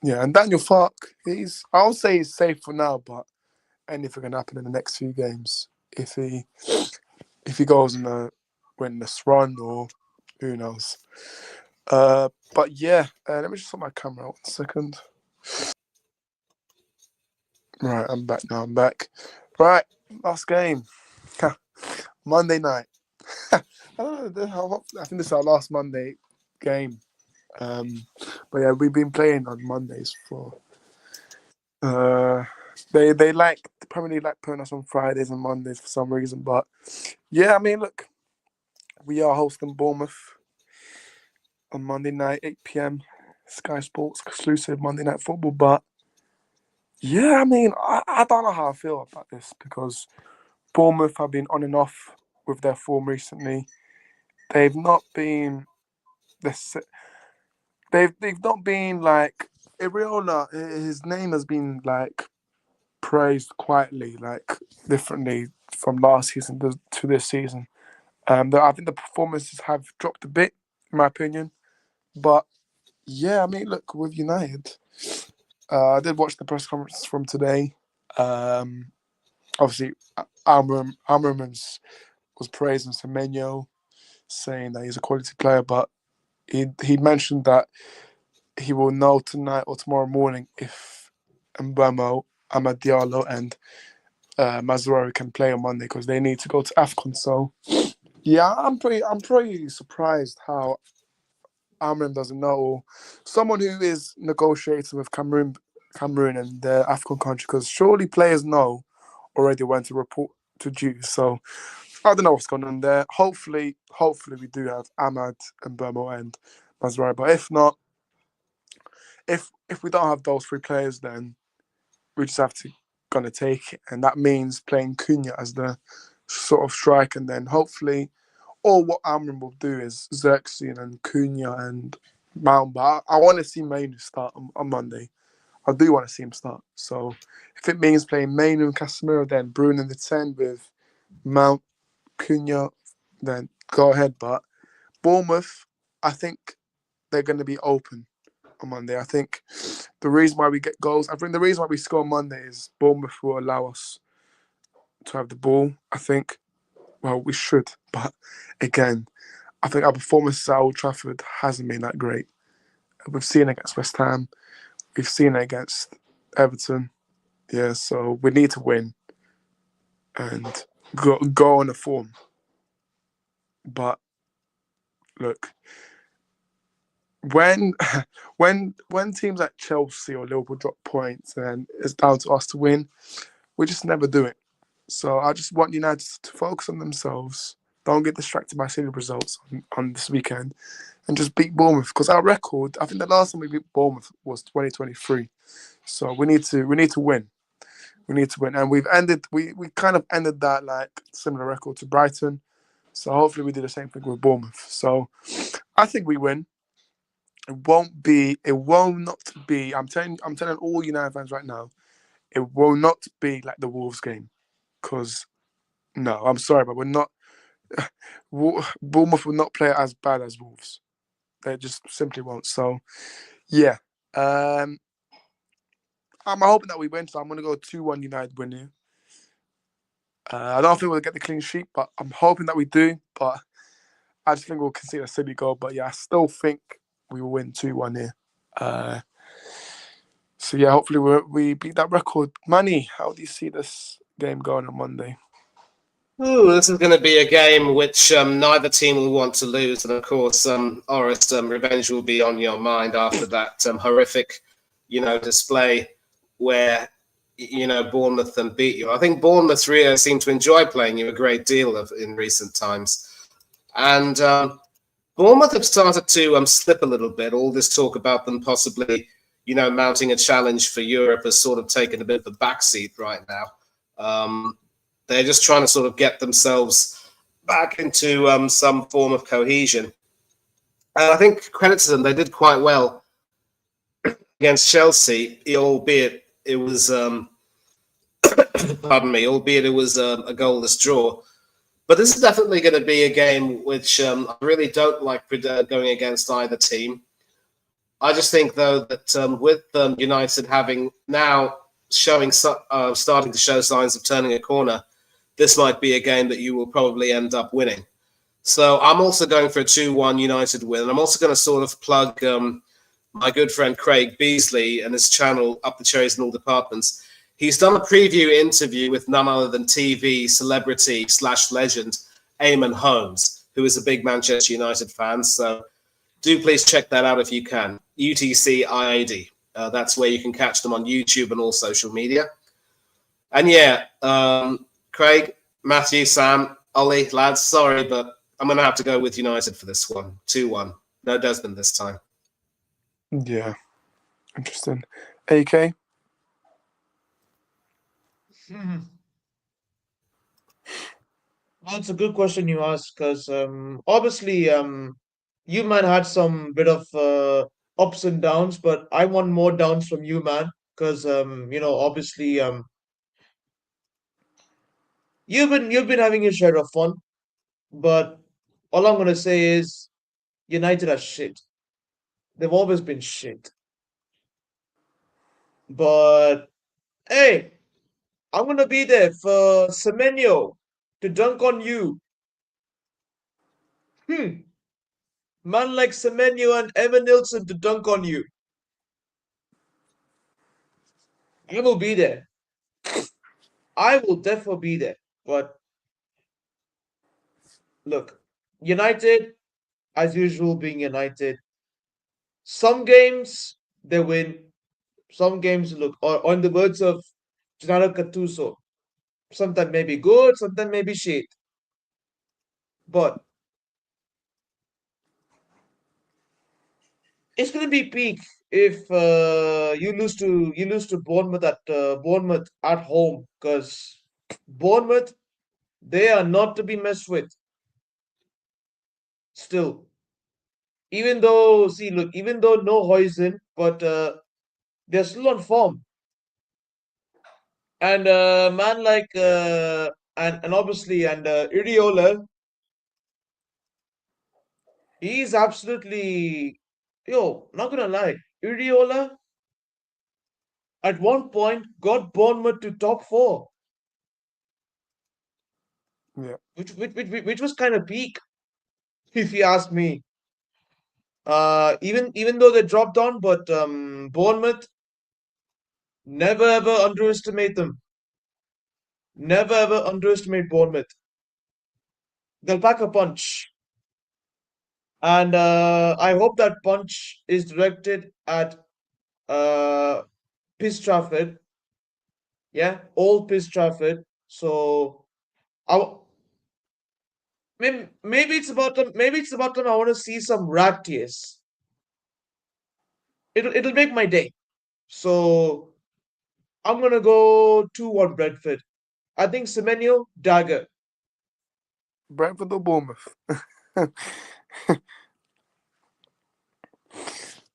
yeah, and Daniel Fark, I'll say he's safe for now, but anything can happen in the next few games if he goes on a winless run or who knows. But yeah, let me just put my camera out 1 second. Right, I'm back now. Right, last game. Monday night. I think this is our last Monday game. But yeah, we've been playing on Mondays for. They the Premier League like putting us on Fridays and Mondays for some reason. But yeah, I mean, look, we are hosting Bournemouth on Monday night, 8 p.m. Sky Sports exclusive Monday Night Football. But yeah, I mean, I don't know how I feel about this because Bournemouth have been on and off with their form recently. They've not been they've not been like Iriola. His name has been like praised quietly, like differently from last season to this season. I think the performances have dropped a bit, in my opinion. But yeah, I mean, look, with United, I did watch the press conference from today. Obviously, Almermans was praising Semenyo, saying that he's a quality player, but he mentioned that he will know tonight or tomorrow morning if Mbemo, Amad Diallo, and Mazraoui can play on Monday because they need to go to AFCON. So yeah, I'm pretty surprised how Amram doesn't know someone who is negotiating with Cameroon and the AFCON country because surely players know already when to report to due. So I don't know what's going on there. Hopefully we do have Ahmad and Burmo and Mazraoui. But if not, if we don't have those three players, then we just have to gonna take it, and that means playing Cunha as the sort of strike, and then hopefully, or what Amrin will do is Xerxes and Cunha and Mount. But I want to see Mainu start on Monday. I do want to see him start. So if it means playing Mainu and Casemiro, then Bruno in the 10 with Mount, Cunha, then go ahead. But Bournemouth, I think they're going to be open on Monday. I think the reason why we get goals, I think the reason why we score on Monday is Bournemouth will allow us to have the ball. I think, well, we should. But again, I think our performance at Old Trafford hasn't been that great. We've seen it against West Ham. We've seen it against Everton. Yeah, so we need to win and go on a form. But look, when teams like Chelsea or Liverpool drop points and it's down to us to win, we just never do it. So I just want United to focus on themselves. Don't get distracted by silly results on this weekend, and just beat Bournemouth. Because our record, I think the last time we beat Bournemouth was 2023. So we need to win. We need to win, and we kind of ended that like similar record to Brighton. So hopefully we do the same thing with Bournemouth. So I think we win. It will not be. I'm telling all United fans right now, it will not be like the Wolves game. Because no, I'm sorry, but we're not. Bournemouth will not play as bad as Wolves. They just simply won't. So yeah, I'm hoping that we win. So I'm going to go 2-1 United win here. I don't think we'll get the clean sheet, but I'm hoping that we do. But I just think we'll concede a silly goal. But yeah, I still think we will win 2-1 here. So yeah, hopefully we beat that record. Manny, how do you see this game going on Monday? Ooh, this is going to be a game which neither team will want to lose, and of course, Oris, revenge will be on your mind after that horrific, display where Bournemouth beat you. I think Bournemouth really seem to enjoy playing you a great deal in recent times, and Bournemouth have started to slip a little bit. All this talk about them possibly, mounting a challenge for Europe has sort of taken a bit of a backseat right now. They're just trying to sort of get themselves back into some form of cohesion. And I think credit to them, they did quite well against Chelsea, albeit it was, albeit it was a goalless draw. But this is definitely going to be a game which I really don't like going against either team. I just think, though, that with United having now starting to show signs of turning a corner, this might be a game that you will probably end up winning. So I'm also going for a 2-1 United win. And I'm also going to sort of plug my good friend Craig Beasley and his channel, Up the Cherries in All Departments. He's done a preview interview with none other than TV celebrity / legend Eamon Holmes, who is a big Manchester United fan. So do please check that out if you can. UTC IAD. That's where you can catch them on YouTube and all social media. And yeah, Craig, Matthew, Sam, Ollie, lads, sorry, but I'm going to have to go with United for this one. 2-1. No Desmond this time. Yeah. Interesting. AK? Well, it's a good question you ask because obviously you man had some bit of ups and downs, but I want more downs from you, man, because obviously you've been having your share of fun, but all I'm gonna say is United are shit. They've always been shit. But hey, I'm gonna be there for Semenyo to dunk on you. Man like Semenyo and Evan Nilsson to dunk on you. I will be there. I will definitely be there. But look, United, as usual, being United. Some games they win. Some games look, or on the words of Gennaro Gattuso, sometimes may be good, sometimes may be shit. but it's going to be peak if you lose to Bournemouth at home, because Bournemouth, they are not to be messed with. Still, even though, see, look, even though no Hoyson, but they're still on form. And man like and obviously and Iriola, he's absolutely, not gonna lie, Iriola at one point got Bournemouth to top four, Yeah. which was kind of peak, if you ask me. Even though they dropped on, but Bournemouth, never ever underestimate them. Never ever underestimate Bournemouth. They'll pack a punch. And I hope that punch is directed at uh, Piss Trafford. Yeah, old Piss Trafford. So maybe it's about them. Maybe it's about them. I want to see some rat tears. It'll make my day. So I'm gonna go 2-1 Brentford. I think Semenyo dagger. Brentford or Bournemouth?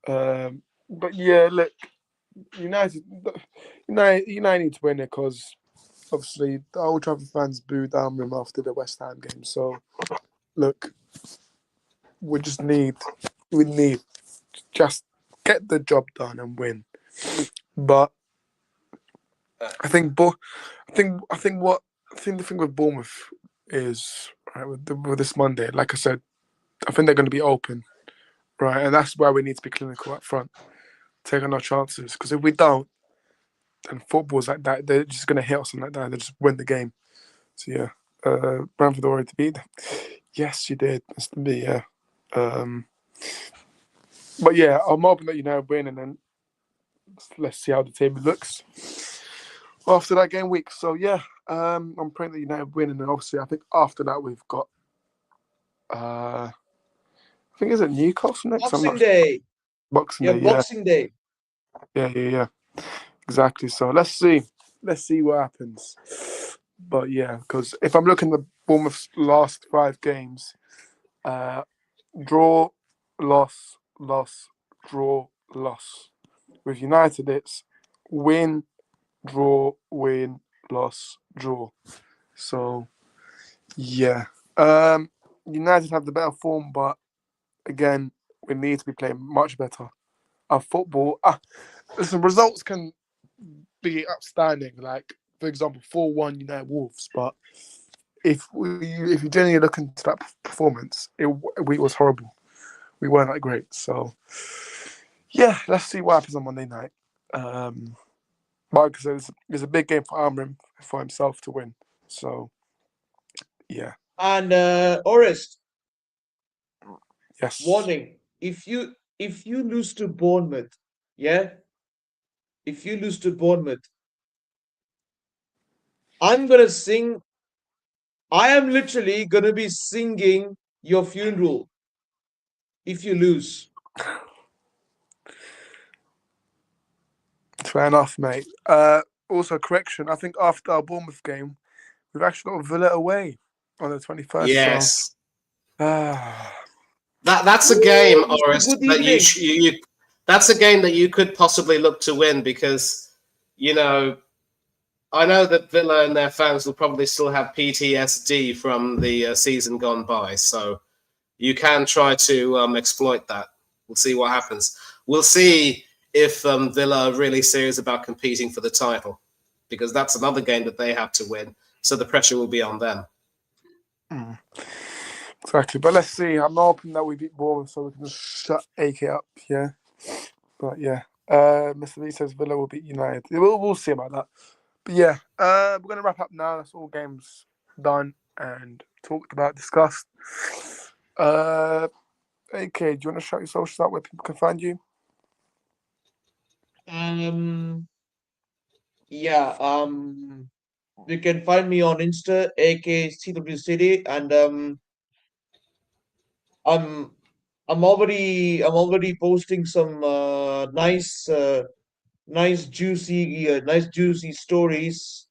But yeah, look, United, United need to win it because obviously the Old Trafford fans booed Almrim after the West Ham game. So look, we need to just get the job done and win. But I think the thing with Bournemouth is right with this Monday. Like I said, I think they're going to be open, right, and that's why we need to be clinical up front, taking our chances. Because if we don't, then football's like that. They're just going to hit us and like that. They just win the game. So yeah, Brentford already to beat them. Yes, you did, Mr. B. Yeah, but yeah, I'm hoping that win, and then let's see how the table looks after that game week. So yeah, I'm praying that United win, and then obviously I think after that we've got I think is it Newcastle next? I'm Boxing not sure. Day. Boxing Yeah, Day, yeah. Boxing Day. Yeah. Exactly. So let's see what happens. But yeah, because if I'm looking at Bournemouth's last 5 games, draw, loss, draw, loss. With United, it's win, draw, win, loss, draw. So yeah, United have the better form, but again, we need to be playing much better. Our football, listen, results can be outstanding. Like for example, 4-1 United Wolves, but if you genuinely look into that performance, it was horrible. We weren't that great. So yeah, let's see what happens on Monday night. But because it's a big game for Amram for himself to win. So yeah, And Orest, yes. warning: if you lose to Bournemouth, yeah, if you lose to Bournemouth, I'm gonna sing. I am literally gonna be singing your funeral if you lose. Fair enough, mate. Also, correction. I think after our Bournemouth game, we've actually got Villa away on the 21st. Yes. So, That's a game, Ooh, Mr. Orest, Good that evening. that's a game that you could possibly look to win because, you know, I know that Villa and their fans will probably still have PTSD from the season gone by, so you can try to exploit that. We'll see what happens. We'll see if Villa are really serious about competing for the title, because that's another game that they have to win, so the pressure will be on them. exactly. But let's see. I'm hoping that we beat Bournemouth so we can just shut AK up. Yeah. But yeah, Mr. Lee says Villa will beat United. We'll see about that. But yeah, we're gonna wrap up now. That's all games done and talked about, discussed. AK, do you want to shout your socials out where people can find you? Yeah. You can find me on Insta, aka CW City, and I'm I'm already posting some nice juicy stories.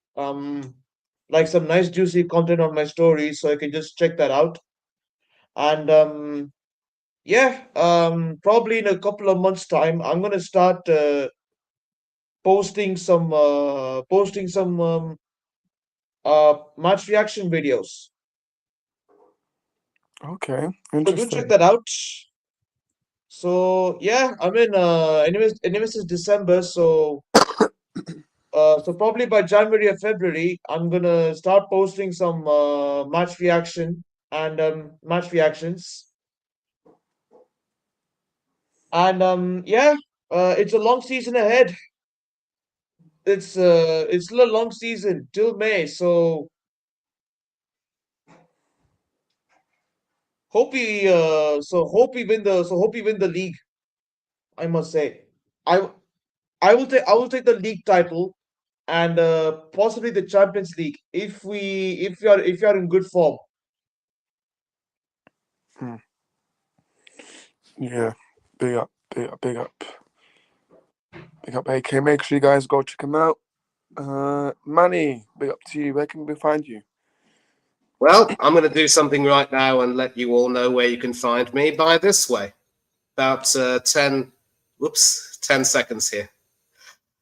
Like some nice juicy content on my stories, so I can just check that out. And yeah, probably in a couple of months' time, I'm gonna start posting some match reaction videos. Okay, So do check interesting. that out. So yeah, I mean, anyways, it's December, so probably by January or February, I'm gonna start posting some match reaction and match reactions. And yeah, it's a long season ahead. It's still a long season till May, so hope we win the league. I must say, I I will take the league title and possibly the Champions League if you are in good form. Hmm. Yeah, big up, big up, big up, big up. AK, make sure you guys go check him out. Manny, big up to you. Where can we find you? Well, I'm going to do something right now and let you all know where you can find me by this way. About 10 seconds here.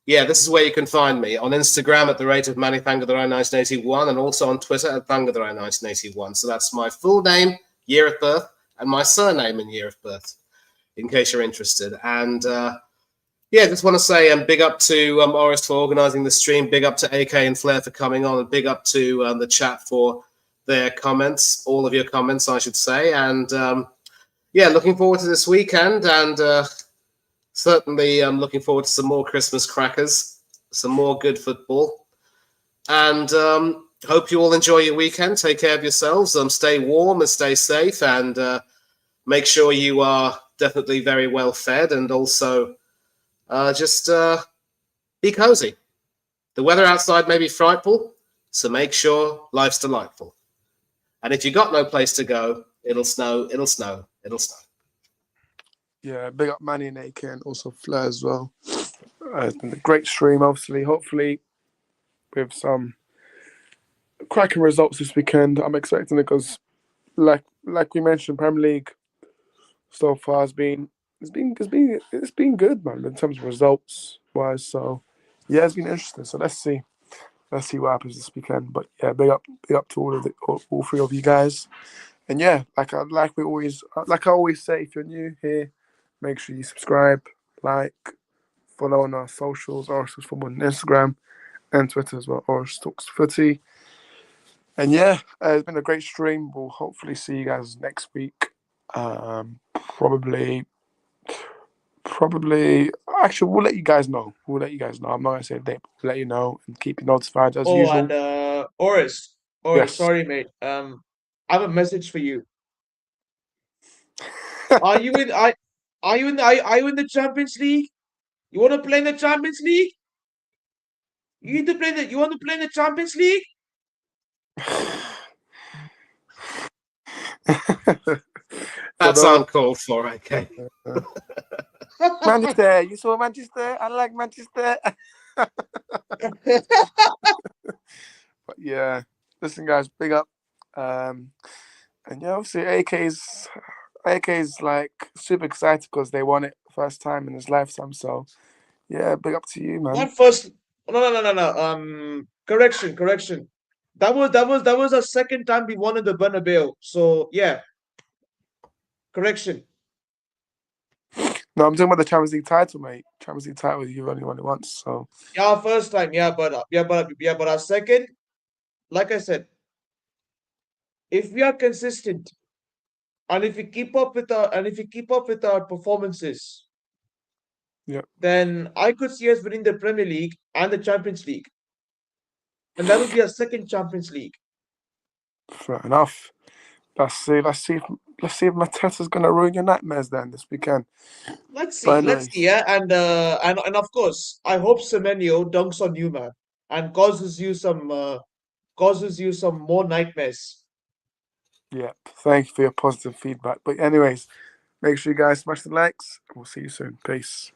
Yeah, this is where you can find me on Instagram at the rate of MannyThangatherai1981 and also on Twitter at Thangatherai1981. So that's my full name, year of birth, and my surname and year of birth, in case you're interested. And yeah, just want to say big up to Orest for organising the stream, big up to AK and Flair for coming on, and big up to the chat for their comments, all of your comments, I should say. And yeah, looking forward to this weekend, and certainly I'm looking forward to some more Christmas crackers, some more good football. And hope you all enjoy your weekend. Take care of yourselves. Stay warm and stay safe, and make sure you are definitely very well fed, and also just be cozy. The weather outside may be frightful, so make sure life's delightful. And if you got no place to go, it'll snow, it'll snow, it'll snow. Yeah, big up Manny and AK and also Flair as well. It's been a great stream, obviously. Hopefully, with some cracking results this weekend. I'm expecting it because, like we mentioned, Premier League so far has been it's been good, man, in terms of results wise. So yeah, it's been interesting. So let's see what happens this weekend. But yeah, big up to all three of you guys. And yeah, like I always say, if you're new here, make sure you subscribe, like, follow on our socials, Oracles Football on Instagram and Twitter as well, Orange Talks Footy. And yeah, it's been a great stream. We'll hopefully see you guys next week. Probably. Actually, we'll let you guys know. I'm not gonna say a date, but we'll let you know and keep you notified as Oh, usual. and Oris, Yes. sorry, mate. I have a message for you. Are you in? Are you in the Champions League? You want to play in the Champions League? You need to play the. You want to play in the Champions League? That's uncalled for, okay. Manchester, you saw Manchester. I like Manchester. But yeah, listen, guys, big up. And yeah, obviously, AK's like super excited because they won it first time in his lifetime. So yeah, big up to you, man. Not first. No. Correction. That was our second time we won in the Bernabeu. So yeah, correction. No, I'm talking about the Champions League title, mate. Champions League title, you've only won it once. So Yeah, first time. But our second, like I said, if we are consistent and if we keep up with our performances, yeah, then I could see us winning the Premier League and the Champions League, and that would be our second Champions League. fair enough. Let's see if Mateta's gonna ruin your nightmares then this weekend. Let's But see, anyways, yeah, and of course, I hope Semenyo dunks on you, man, and causes you some more nightmares. Yeah, thank you for your positive feedback. But anyways, make sure you guys smash the likes. We'll see you soon. Peace.